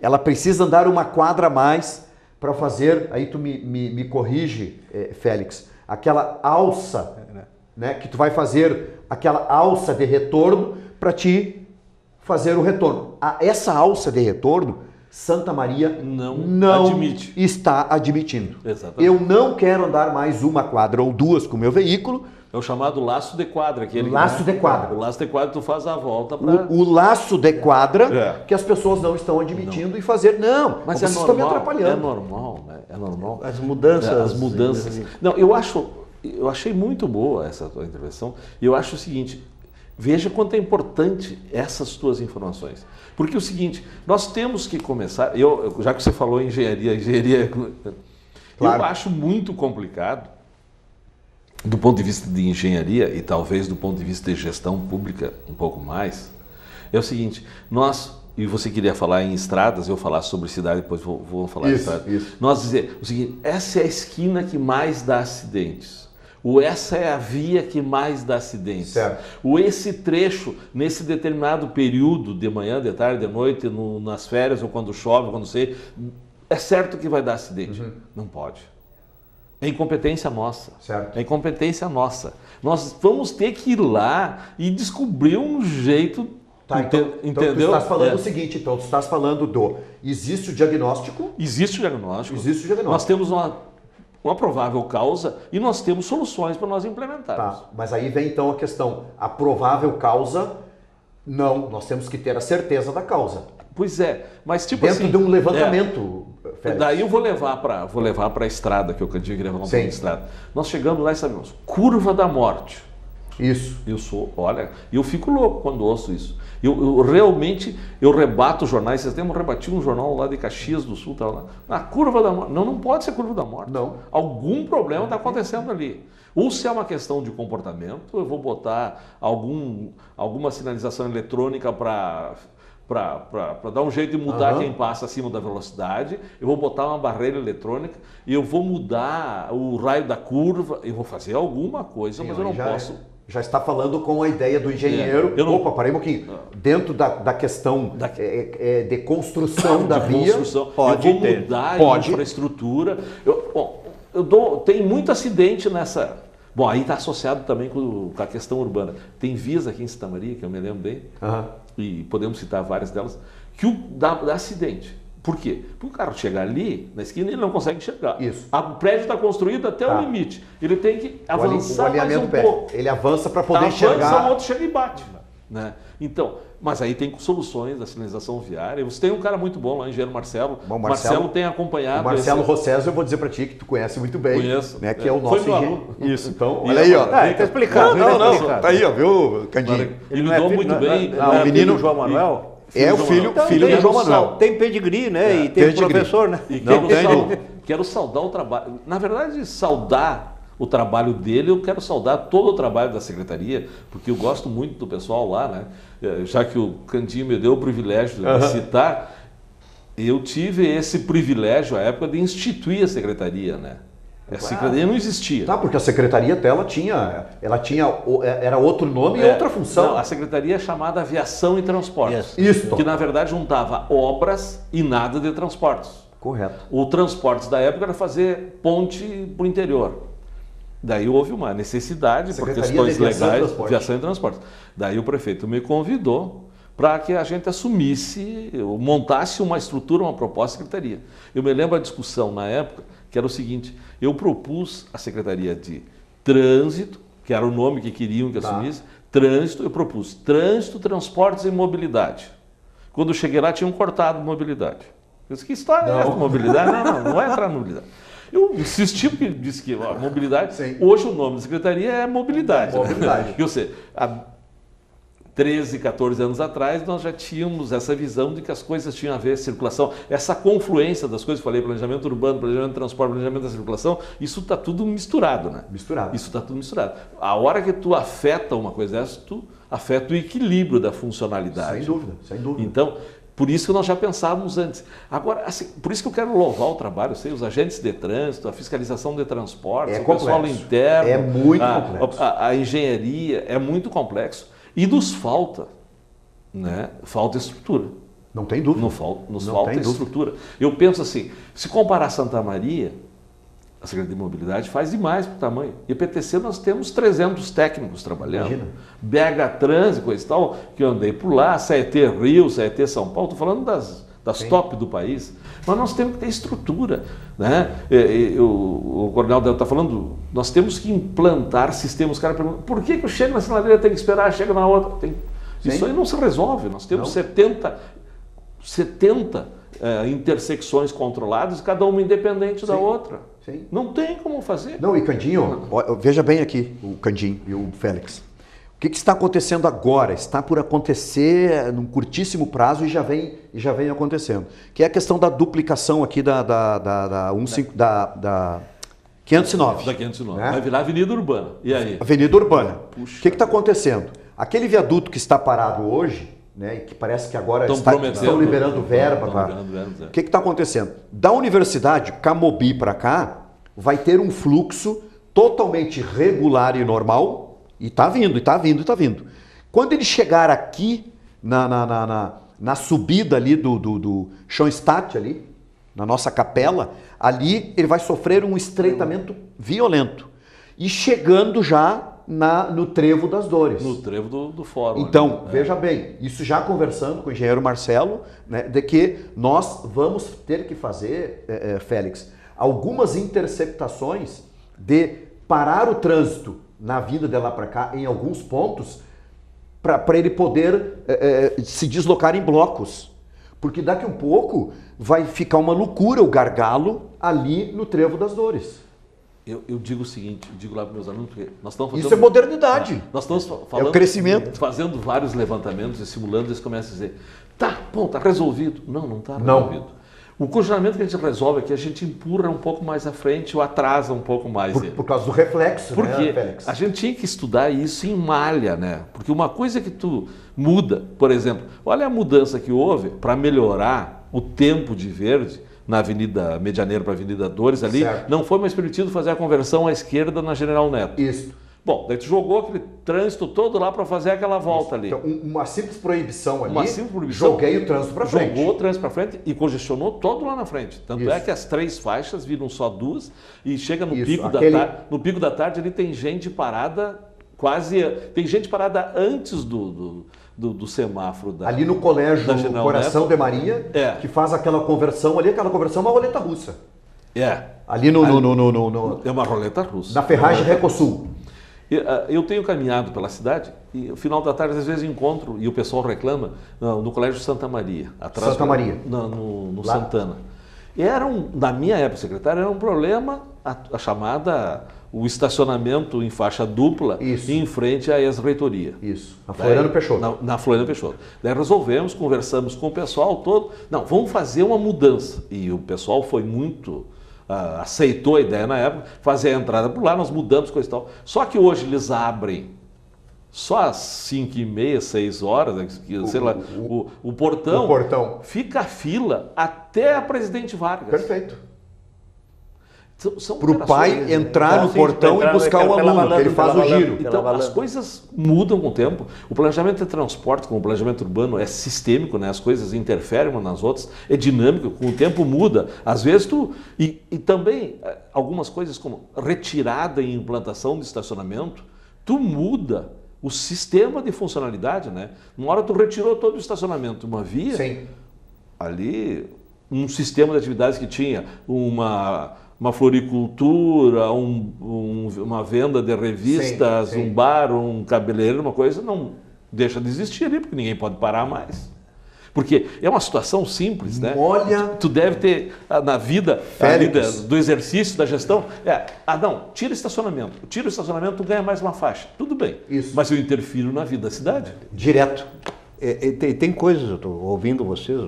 Ela precisa andar uma quadra a mais para fazer, aí tu me corrige, Félix, aquela alça, né, que tu vai fazer aquela alça de retorno para te fazer o retorno. Essa alça de retorno, Santa Maria não admite. Está admitindo. Exatamente. Eu não quero andar mais uma quadra ou duas com o meu veículo. É o chamado laço de quadra. O laço de quadra. O laço de quadra tu faz a volta para... O laço de quadra que as pessoas não estão admitindo e fazer. Não, mas vocês estão me atrapalhando. É normal, né? É normal. As mudanças. As mudanças. Não, eu achei muito boa essa tua intervenção. E eu acho o seguinte, veja quanto é importante essas tuas informações. Porque é o seguinte, nós temos que começar... já que você falou em engenharia... Claro. Eu acho muito complicado, do ponto de vista de engenharia e talvez do ponto de vista de gestão pública um pouco mais, é o seguinte, e você queria falar em estradas, eu falar sobre cidade, depois vou falar em estradas. Isso. Nós dizer o seguinte, essa é a esquina que mais dá acidentes, ou essa é a via que mais dá acidentes, certo. Ou esse trecho, nesse determinado período, de manhã, de tarde, de noite, nas férias, ou quando chove, quando é certo que vai dar acidente. Não pode. É incompetência nossa. Certo. É incompetência nossa. Nós vamos ter que ir lá e descobrir um jeito. Tá, então tu entendeu? estás falando o seguinte, então tu estás falando existe o diagnóstico. Existe o diagnóstico. Existe o diagnóstico. Nós temos uma provável causa e nós temos soluções para nós implementarmos. Tá, mas aí vem então a questão, a provável causa, não, nós temos que ter a certeza da causa. Pois é, mas tipo dentro assim... de um levantamento, Félix. Daí eu vou levar para a estrada, que eu digo que levar para a estrada. Nós chegamos lá e sabemos, curva da morte. Isso. Eu fico louco quando ouço isso. Eu realmente, eu rebato jornais. Vocês têm rebatido um jornal lá de Caxias do Sul, tá lá. Na curva da morte. Não pode ser curva da morte. Não. Algum problema está acontecendo ali. Ou se é uma questão de comportamento, eu vou botar alguma sinalização eletrônica para dar um jeito de mudar quem passa acima da velocidade, eu vou botar uma barreira eletrônica, eu vou mudar o raio da curva, eu vou fazer alguma coisa, mas eu não posso... Já está falando com a ideia do engenheiro. Opa, parei um pouquinho. Dentro da questão de construção da via, pode eu vou mudar a infraestrutura. Tem muito acidente nessa... Bom, aí está associado também com a questão urbana. Tem vias aqui em Santa Maria, que eu me lembro bem, e podemos citar várias delas, que dá acidente. Por quê? Porque o carro chega ali, na esquina, ele não consegue enxergar. Isso. O prédio está construído até o limite. Ele tem que avançar mais um pouco. Ele avança para poder enxergar. O outro chega e bate. Né? Então, mas aí tem soluções da sinalização viária. Você tem um cara muito bom lá, o engenheiro Marcelo. Bom, Marcelo tem acompanhado. O Marcelo Rossés, eu vou dizer para ti que tu conhece muito bem. Conheço. Né, que é o nosso engenheiro. Isso. Então, olha aí, ó. Está explicado. Não. Tá aí, ó, viu, Candinho? Ele lidou muito bem. O menino João Manuel? É o filho do João Manuel. Tem pedigree, né? E tem professor, né? E quero saudar o trabalho. Na verdade, saudar o trabalho dele, eu quero saudar todo o trabalho da secretaria, porque eu gosto muito do pessoal lá, né? Já que o Candinho me deu o privilégio de citar, eu tive esse privilégio à época de instituir a secretaria, né? A secretaria não existia. Tá, porque a secretaria dela era outro nome e outra função. Não, a secretaria é chamada Aviação e Transportes. Isso. Que na verdade juntava obras e nada de transportes. Correto. O transportes da época era fazer ponte para o interior. Daí houve uma necessidade, por questões legais, de aviação e transportes. Daí o prefeito me convidou para que a gente assumisse, montasse uma estrutura, uma proposta de secretaria. Eu me lembro a discussão na época, que era o seguinte, eu propus a Secretaria de Trânsito, que era o nome que queriam que assumisse, Trânsito, eu propus Trânsito, Transportes e Mobilidade. Quando eu cheguei lá, tinham cortado mobilidade. Eu disse, que história é essa, mobilidade? Não vai entrar na mobilidade. Eu insisti porque disse que mobilidade, hoje o nome da secretaria é mobilidade. Mobilidade. Ou seja, há 13, 14 anos atrás, nós já tínhamos essa visão de que as coisas tinham a ver, circulação, essa confluência das coisas, falei, planejamento urbano, planejamento de transporte, planejamento da circulação, isso está tudo misturado, né? Misturado. Isso está tudo misturado. A hora que tu afeta uma coisa dessa, tu afeta o equilíbrio da funcionalidade. Sem dúvida, sem dúvida. Então, por isso que nós já pensávamos antes. Agora, assim, por isso que eu quero louvar o trabalho, os agentes de trânsito, a fiscalização de transportes, o pessoal interno. É muito complexo. A engenharia é muito complexo. E nos falta, né? Falta estrutura. Não tem dúvida. Nos falta estrutura. Eu penso assim, se comparar Santa Maria, a Secretaria de Mobilidade faz demais para o tamanho. IPTC nós temos 300 técnicos trabalhando. Imagina. BH Trânsito, coisa e tal, que eu andei por lá, CET Rio, CET São Paulo, estou falando das top do país. Mas nós temos que ter estrutura. Né? O Coronel está falando, nós temos que implantar sistemas. Os caras perguntam, por que eu chego na sinaleira, tem que esperar, chega na outra? Isso aí não se resolve. Nós temos 70 intersecções controladas, cada uma independente da outra. Sim. Não tem como fazer. Não, e Candinho, veja bem aqui, o Candinho e o Félix. O que está acontecendo agora? Está por acontecer num curtíssimo prazo e já vem acontecendo. Que é a questão da duplicação aqui da 509. Da 509. Né? Vai virar Avenida Urbana. E aí? Avenida Urbana. O que está acontecendo? Aquele viaduto que está parado hoje, né, e que parece que agora estão liberando verba. O que está acontecendo? Da universidade, Camobi para cá, vai ter um fluxo totalmente regular e normal. E está vindo. Quando ele chegar aqui na subida ali do Schoenstatt ali, na nossa capela, ali ele vai sofrer um estreitamento violento. E chegando já no Trevo das Dores. No Trevo do Fórum. Então, veja bem, isso já conversando com o engenheiro Marcelo, né, de que nós vamos ter que fazer, Félix, algumas interceptações de parar o trânsito na vinda de lá para cá em alguns pontos para ele poder se deslocar em blocos. Porque daqui a um pouco vai ficar uma loucura o gargalo ali no Trevo das Dores. Eu digo o seguinte, eu digo lá para meus alunos, porque nós estamos fazendo... Isso é modernidade. Nós estamos falando, é o crescimento. Fazendo vários levantamentos e simulando, eles começam a dizer, tá resolvido. Não está resolvido. Não. O congestionamento que a gente resolve aqui, a gente empurra um pouco mais à frente ou atrasa um pouco mais ele. Por causa do reflexo, porque né, Félix? A gente tinha que estudar isso em malha, né? Porque uma coisa que tu muda, por exemplo, olha a mudança que houve para melhorar o tempo de verde na Avenida Medianeira para a Avenida Dores ali, certo. Não foi mais permitido fazer a conversão à esquerda na General Neto. Isso. Bom, daí tu jogou aquele trânsito todo lá para fazer aquela volta ali. Então, uma simples proibição ali, Uma simples proibição, joguei o trânsito para frente. Jogou o trânsito para frente e congestionou todo lá na frente. Tanto Isso. é que as 3 faixas viram só 2 e chega no Isso, pico da tarde. No pico da tarde ali tem gente parada tem gente parada antes do semáforo da ali no colégio da General Coração Neto. de Maria, que faz aquela conversão ali, aquela conversão é uma roleta russa. Ali é uma roleta russa. Na Ferragem Recosul. Eu tenho caminhado pela cidade e no final da tarde às vezes encontro, e o pessoal reclama, no Colégio Santa Maria. Atrás Santa Maria. No Santana. Na minha época, secretário, era um problema a chamada... o estacionamento em faixa dupla em frente à ex-reitoria. Isso, na Floriano Peixoto. Na Floriano Peixoto. Daí resolvemos, conversamos com o pessoal todo, não, vamos fazer uma mudança. E o pessoal foi muito, aceitou a ideia na época, fazer a entrada por lá, nós mudamos, coisa e tal. Só que hoje eles abrem só às 5h30, 6 horas, sei lá, o portão fica a fila até a Presidente Vargas. Perfeito. Para o pai entrar no portão e buscar o aluno, que ele faz o giro. Então, as coisas mudam com o tempo. O planejamento de transporte, como o planejamento urbano, é sistêmico, né? As coisas interferem umas nas outras, é dinâmico, com o tempo muda. Às vezes E também, algumas coisas como retirada e implantação de estacionamento, tu muda o sistema de funcionalidade, né? Uma hora tu retirou todo o estacionamento, uma via, ali, um sistema de atividades que tinha uma floricultura, uma venda de revistas, um bar, um cabeleireiro, uma coisa, não deixa de existir ali, porque ninguém pode parar mais. Porque é uma situação simples, né? Olha... Tu deve ter, na vida do exercício, da gestão, tira o estacionamento. Tira o estacionamento, tu ganha mais uma faixa. Tudo bem. Isso. Mas eu interfiro na vida da cidade. Direto. Tem coisas, eu estou ouvindo vocês,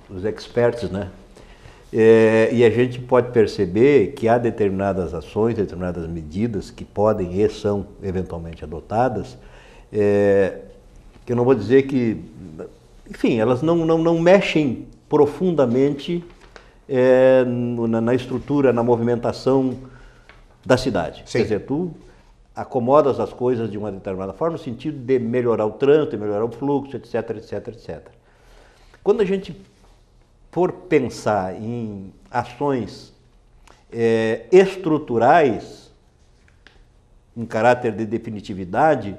os experts, né? E a gente pode perceber que há determinadas ações, determinadas medidas que podem e são eventualmente adotadas, que eu não vou dizer que, enfim, elas não mexem profundamente na estrutura, na movimentação da cidade. Sim. Quer dizer, tu acomodas as coisas de uma determinada forma, no sentido de melhorar o trânsito, de melhorar o fluxo, etc, etc, etc. Quando a gente for pensar em ações estruturais, em caráter de definitividade,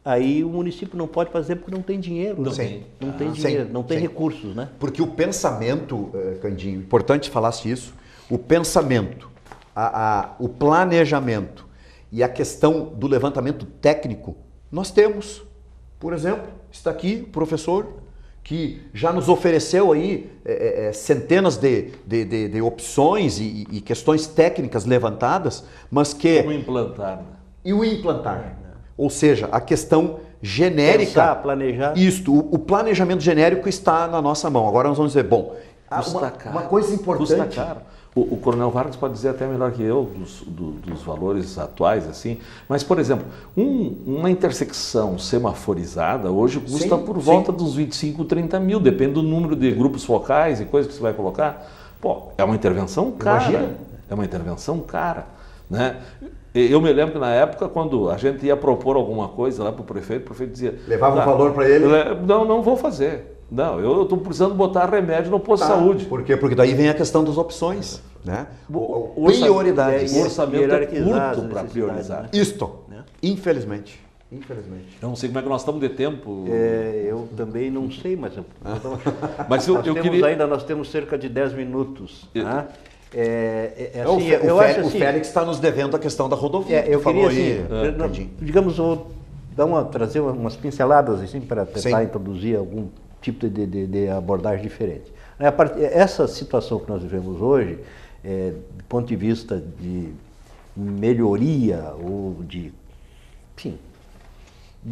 aí o município não pode fazer porque não tem dinheiro. Não tem dinheiro, não tem recursos, né? Porque o pensamento, Candinho, importante falasse isso, o pensamento, o planejamento e a questão do levantamento técnico, nós temos. Por exemplo, está aqui o professor que já nos ofereceu aí centenas de opções e questões técnicas levantadas, mas que... Como implantar, né? E o implantar. Ou seja, a questão genérica... Pensar, planejar. Isto, o planejamento genérico está na nossa mão. Agora nós vamos dizer, bom, uma coisa importante... Custa caro. O Coronel Vargas pode dizer até melhor que eu dos valores atuais, assim. Mas, por exemplo, uma intersecção semaforizada hoje custa por volta dos 25, 30 mil, depende do número de grupos focais e coisas que você vai colocar. Pô, é uma intervenção cara. Imagina. É uma intervenção cara, né? Eu me lembro que na época, quando a gente ia propor alguma coisa lá para o prefeito dizia... Levava um valor para ele? Não vou fazer. Não, eu estou precisando botar remédio no posto de saúde. Por quê? Porque daí vem a questão das opções, né? O Prioridades. O orçamento é hierarquizar curto as para necessidades, priorizar. né? Isto, Né? infelizmente. Eu não sei como é que nós estamos de tempo. Eu também não sei, mas Mas eu queria... nós temos cerca de 10 minutos. Né? O Félix está nos devendo a questão da rodovia. Eu queria, assim, digamos, trazer umas pinceladas assim, para tentar introduzir algum tipo de abordagem diferente. Essa situação que nós vivemos hoje, do ponto de vista de melhoria ou de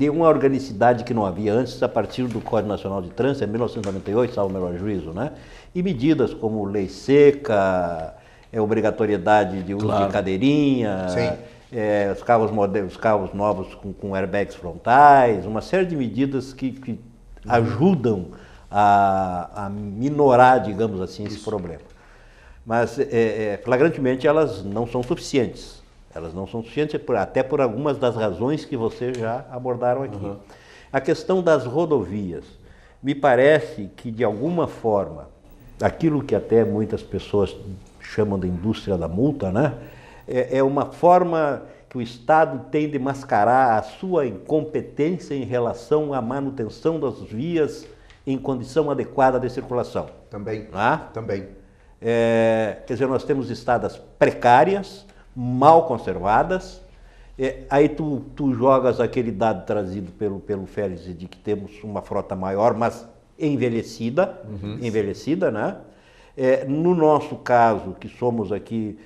uma organicidade que não havia antes, a partir do Código Nacional de Trânsito, em 1998, salvo o melhor juízo, né? E medidas como lei seca, obrigatoriedade de uso de cadeirinha, os carros novos com airbags frontais, uma série de medidas que ajudam a minorar, digamos assim, esse problema. Mas, flagrantemente, elas não são suficientes. Elas não são suficientes até por algumas das razões que vocês já abordaram aqui. A questão das rodovias. Me parece que, de alguma forma, aquilo que até muitas pessoas chamam de indústria da multa, né? É uma forma que o Estado tem de mascarar a sua incompetência em relação à manutenção das vias em condição adequada de circulação. Também. Também. Quer dizer, nós temos estradas precárias, mal conservadas. Aí tu jogas aquele dado trazido pelo Félix de que temos uma frota maior, mas envelhecida, né? No nosso caso, que somos aqui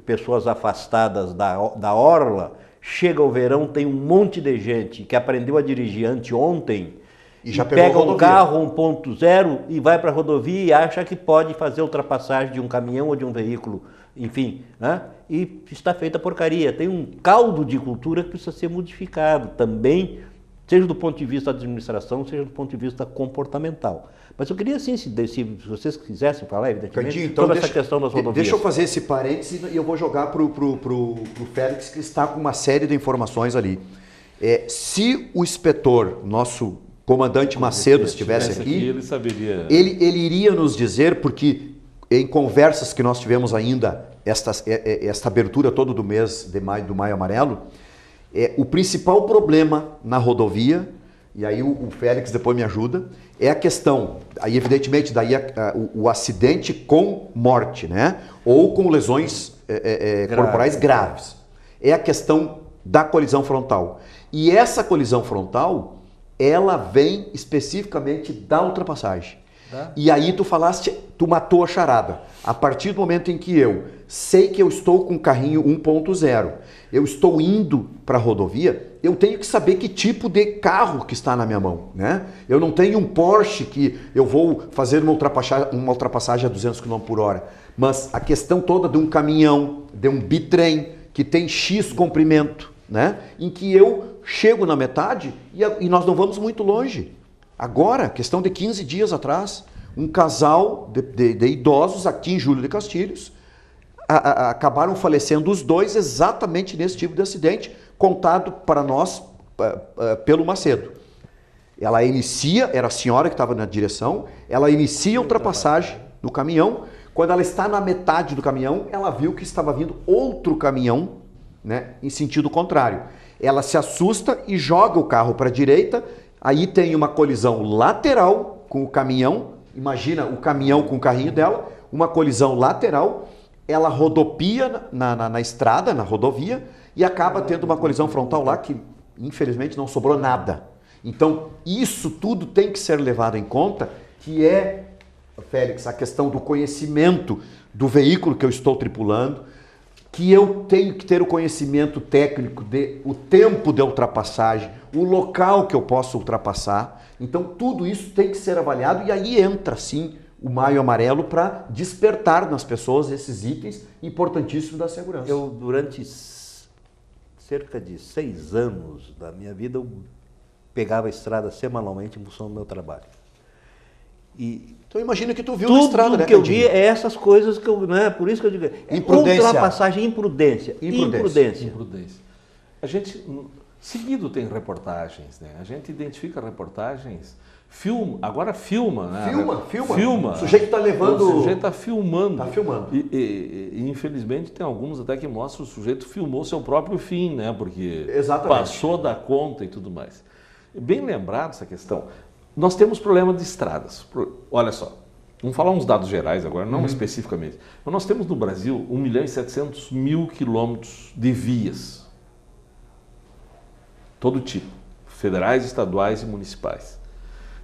pessoas afastadas da orla, chega o verão, tem um monte de gente que aprendeu a dirigir anteontem e já pega um carro 1.0 e vai para a rodovia e acha que pode fazer ultrapassagem de um caminhão ou de um veículo, enfim, né? E está feita porcaria. Tem um caldo de cultura que precisa ser modificado também, seja do ponto de vista da administração, seja do ponto de vista comportamental. Mas eu queria, assim, se vocês quisessem falar, evidentemente, Candinho, então sobre essa questão das rodovias. Deixa eu fazer esse parênteses e eu vou jogar pro Félix, que está com uma série de informações ali. Se o inspetor, nosso comandante Macedo, estivesse aqui, ele saberia. Ele iria nos dizer, porque em conversas que nós tivemos ainda, esta abertura todo do mês de maio, do Maio Amarelo, o principal problema na rodovia, e aí o Félix depois me ajuda, é a questão, aí evidentemente daí o acidente com morte, né? Ou com lesões corporais graves. É a questão da colisão frontal. E essa colisão frontal, ela vem especificamente da ultrapassagem. E aí tu matou a charada. A partir do momento em que eu sei que eu estou com um carrinho 1.0, eu estou indo para a rodovia, eu tenho que saber que tipo de carro que está na minha mão, né? Eu não tenho um Porsche que eu vou fazer uma ultrapassagem a 200 km por hora, mas a questão toda de um caminhão, de um bitrem que tem X comprimento, né? Em que eu chego na metade e nós não vamos muito longe. Agora, questão de 15 dias atrás, um casal de idosos aqui em Júlio de Castilhos acabaram falecendo os dois exatamente nesse tipo de acidente, contado para nós pelo Macedo. Ela era a senhora que estava na direção, ela inicia a ultrapassagem do caminhão, quando ela está na metade do caminhão, ela viu que estava vindo outro caminhão, né, em sentido contrário. Ela se assusta e joga o carro para a direita. Aí tem uma colisão lateral com o caminhão, imagina o caminhão com o carrinho dela, uma colisão lateral, ela rodopia na estrada, na rodovia, e acaba tendo uma colisão frontal lá que, infelizmente, não sobrou nada. Então, isso tudo tem que ser levado em conta, que Félix, a questão do conhecimento do veículo que eu estou tripulando, que eu tenho que ter o conhecimento técnico o tempo de ultrapassagem, o local que eu posso ultrapassar. Então, tudo isso tem que ser avaliado e aí entra, sim, o Maio Amarelo para despertar nas pessoas esses itens importantíssimos da segurança. Eu, durante cerca de 6 anos da minha vida, eu pegava a estrada semanalmente em função do meu trabalho. Então imagina que tu viu na estrada, né? Tudo que eu vi é essas coisas que eu, né? Por isso que eu digo, ultrapassagem, imprudência. A gente seguido tem reportagens, né? A gente identifica reportagens Agora filma, né? Filma. O sujeito está levando... O sujeito está filmando. Está filmando. E, infelizmente, tem alguns até que mostram que o sujeito filmou seu próprio fim, né? Porque Exatamente. passou da conta e tudo mais. Bem lembrado essa questão. Nós temos problema de estradas. Olha só, vamos falar uns dados gerais agora, não especificamente. Mas nós temos no Brasil 1.700.000 quilômetros de vias. Todo tipo. Federais, estaduais e municipais.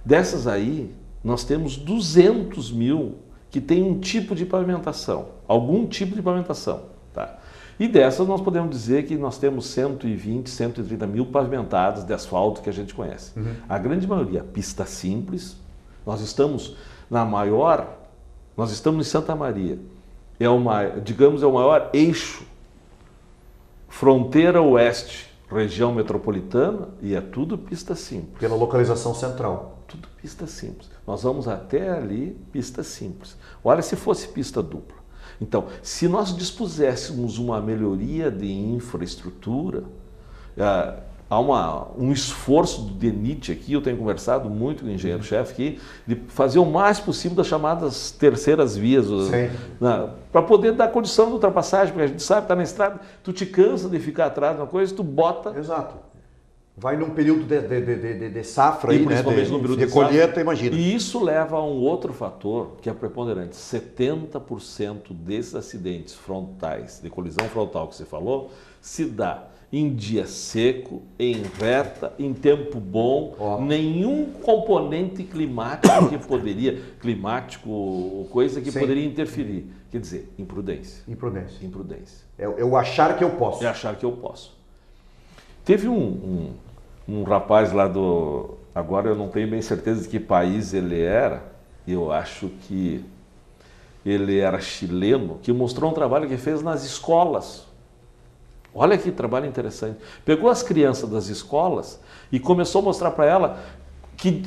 Dessas aí, nós temos 200.000 que tem um tipo de pavimentação, algum tipo de pavimentação. Tá? E dessas nós podemos dizer que nós temos 120, 130 mil pavimentadas de asfalto que a gente conhece. A grande maioria, pista simples. Nós estamos em Santa Maria. É o maior eixo, fronteira oeste, região metropolitana, e é tudo pista simples. Pela localização central. Tudo pista simples. Nós vamos até ali, pista simples. Olha se fosse pista dupla. Então, se nós dispuséssemos uma melhoria de infraestrutura, há um esforço do DENIT aqui, eu tenho conversado muito com o engenheiro-chefe aqui, de fazer o mais possível das chamadas terceiras vias, para poder dar condição de ultrapassagem, porque a gente sabe, está na estrada, tu te cansa de ficar atrás de uma coisa, tu bota... Exato. Vai num período de safra aí, né? De colheita, imagina. E isso leva a um outro fator que é preponderante. 70% desses acidentes frontais, de colisão frontal que você falou, se dá em dia seco, em reta, em tempo bom, nenhum componente climático coisa que poderia interferir. Quer dizer, imprudência. Imprudência. É eu achar que eu posso. É achar que eu posso. Teve um rapaz lá agora eu não tenho bem certeza de que país ele era, eu acho que ele era chileno, que mostrou um trabalho que fez nas escolas. Olha que trabalho interessante. Pegou as crianças das escolas e começou a mostrar para ela que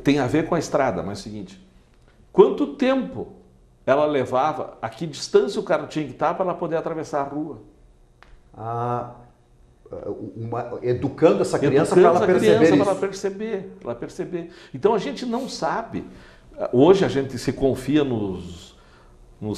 tem a ver com a estrada, mas é o seguinte, quanto tempo ela levava, a que distância o cara tinha que estar para ela poder atravessar a rua. Educando essa criança para ela perceber. Então a gente não sabe. Hoje a gente se confia nos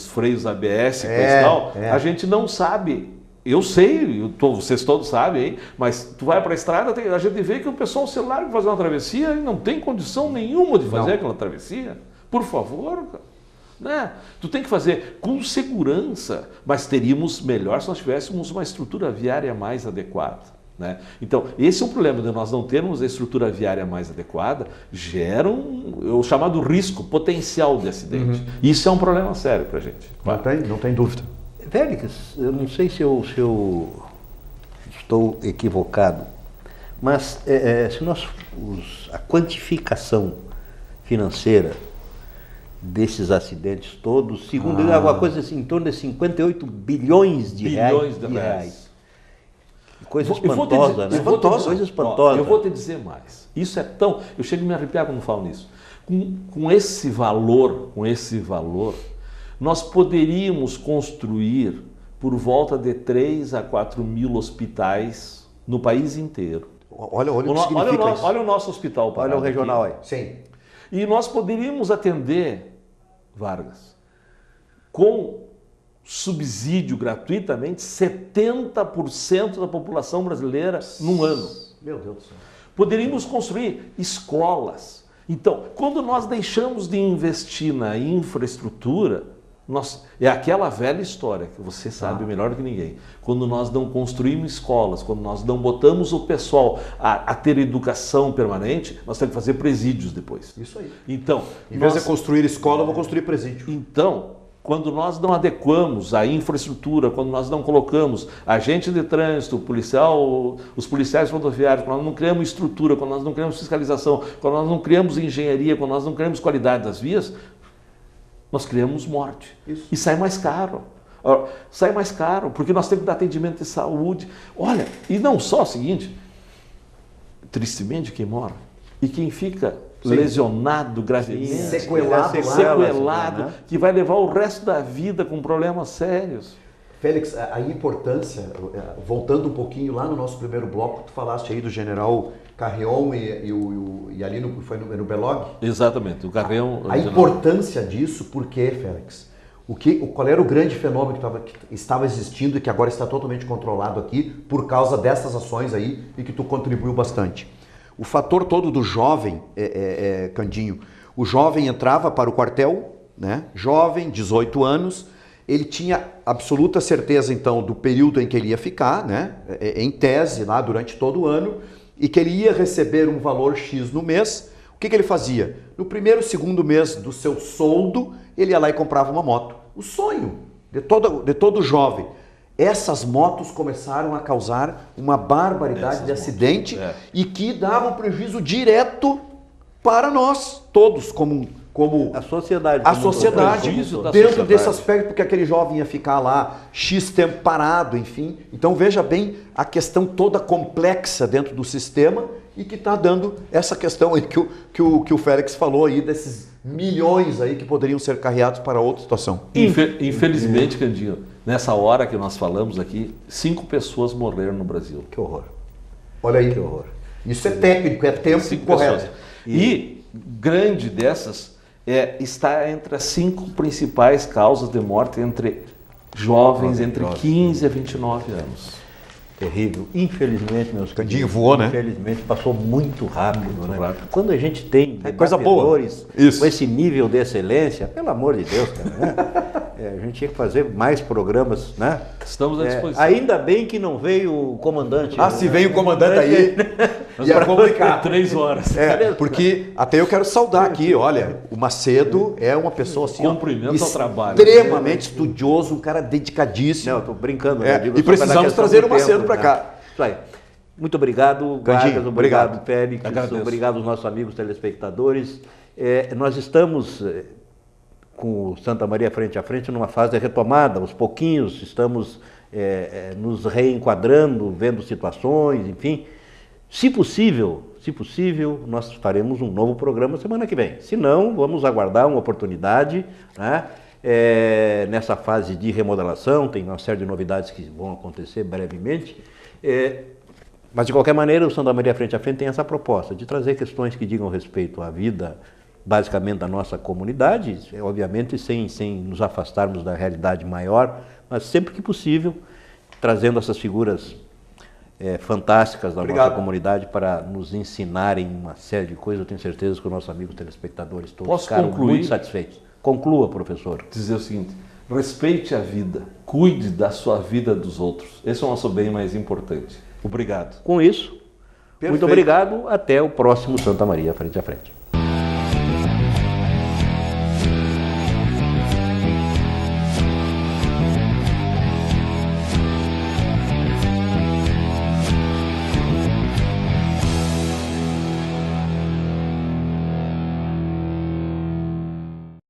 freios ABS e tal. A gente não sabe. Eu sei, vocês todos sabem, hein? Mas tu vai para a estrada, a gente vê que o pessoal se larga para fazer uma travessia e não tem condição nenhuma de fazer aquela travessia. Por favor, cara. Né? Tu tem que fazer com segurança, mas teríamos melhor se nós tivéssemos uma estrutura viária mais adequada. Né? Então, esse é um problema de nós não termos a estrutura viária mais adequada, gera o chamado risco potencial de acidente. Isso é um problema sério para a gente. Não tem dúvida. Vélez, eu não sei se eu estou equivocado, mas a quantificação financeira desses acidentes todos, segundo ele, alguma coisa assim, em torno de 58 bilhões de reais. Coisa espantosa, né? Coisa espantosa. Eu vou te dizer mais. Isso é tão... Eu chego a me arrepiar quando falo nisso. Com esse valor, nós poderíamos construir por volta de 3 a 4 mil hospitais no país inteiro. Olha o que significa isso. Olha o nosso hospital. Olha o regional aí. Sim. E nós poderíamos atender, Vargas, com subsídio gratuitamente 70% da população brasileira num ano. Meu Deus do céu. Poderíamos construir escolas. Então, quando nós deixamos de investir na infraestrutura, é aquela velha história que você sabe melhor do que ninguém. Quando nós não construímos escolas, quando nós não botamos o pessoal a ter educação permanente, nós temos que fazer presídios depois. Isso aí. Então, em vez de construir escola, eu vou construir presídio. Então, quando nós não adequamos a infraestrutura, quando nós não colocamos agente de trânsito, os policiais rodoviários, quando nós não criamos estrutura, quando nós não criamos fiscalização, quando nós não criamos engenharia, quando nós não criamos qualidade das vias, nós criamos morte. Isso. E sai mais caro. Sai mais caro, porque nós temos que dar atendimento de saúde. Olha, e não só o seguinte, tristemente quem morre e quem fica lesionado gravemente, sequelado, que vai levar o resto da vida com problemas sérios. Félix, a importância, voltando um pouquinho lá no nosso primeiro bloco, tu falaste aí do general Carrion e ali foi no Belog? Exatamente, o Carrion... A importância disso, por quê, Félix? Qual era o grande fenômeno que estava existindo e que agora está totalmente controlado aqui por causa dessas ações aí e que tu contribuiu bastante? O fator todo do jovem, Candinho, o jovem entrava para o quartel, né? Jovem, 18 anos, ele tinha absoluta certeza, então, do período em que ele ia ficar, né? Em tese, lá durante todo o ano, e que ele ia receber um valor X no mês. O que ele fazia? No primeiro, segundo mês do seu soldo, ele ia lá e comprava uma moto. O sonho de todo jovem. Essas motos começaram a causar uma barbaridade de acidente e que davam prejuízo direto para nós, todos, como a sociedade. A sociedade, dentro desse aspecto, porque aquele jovem ia ficar lá X tempo parado, enfim. Então veja bem a questão toda complexa dentro do sistema e que está dando essa questão aí que o Félix falou aí, desses milhões aí que poderiam ser carreados para outra situação. Infelizmente, Candinho, nessa hora que nós falamos aqui, 5 pessoas morreram no Brasil. Que horror. Olha aí. Que horror. Isso é técnico, é tempo correto. E grande dessas está entre as 5 principais causas de morte entre jovens entre 15 a 29 anos. Terrível. Infelizmente, meus Candinho voou, né? Infelizmente, passou muito rápido, né? Rápido. Quando a gente tem coisa boa. Com esse nível de excelência, pelo amor de Deus, cara, né? A gente tinha que fazer mais programas, né? Estamos à disposição. Ainda bem que não veio o comandante. Se vem o comandante aí, ia complicar. 3 horas. Porque até eu quero saudar aqui, olha, o Macedo é uma pessoa assim, cumprimento ao trabalho. Extremamente estudioso, um cara dedicadíssimo. Não, eu tô brincando. E precisamos trazer o Macedo para cá. Isso aí. Muito obrigado, Vargas, obrigado, Félix, obrigado aos nossos amigos telespectadores. Nós estamos com o Santa Maria frente a frente numa fase de retomada, aos pouquinhos estamos nos reenquadrando, vendo situações, enfim. Se possível, nós faremos um novo programa semana que vem. Se não, vamos aguardar uma oportunidade, né? Nessa fase de remodelação, tem uma série de novidades que vão acontecer brevemente. Mas, de qualquer maneira, o Santa Maria frente a frente tem essa proposta de trazer questões que digam respeito à vida, basicamente, da nossa comunidade, obviamente sem nos afastarmos da realidade maior, mas sempre que possível, trazendo essas figuras fantásticas da nossa comunidade para nos ensinarem uma série de coisas. Eu tenho certeza que os nossos amigos telespectadores todos ficaram muito satisfeitos. Conclua, professor. Dizer o seguinte: respeite a vida, cuide da sua vida dos outros. Esse é o nosso bem mais importante. Obrigado. Com isso, muito obrigado. Até o próximo Santa Maria frente a frente.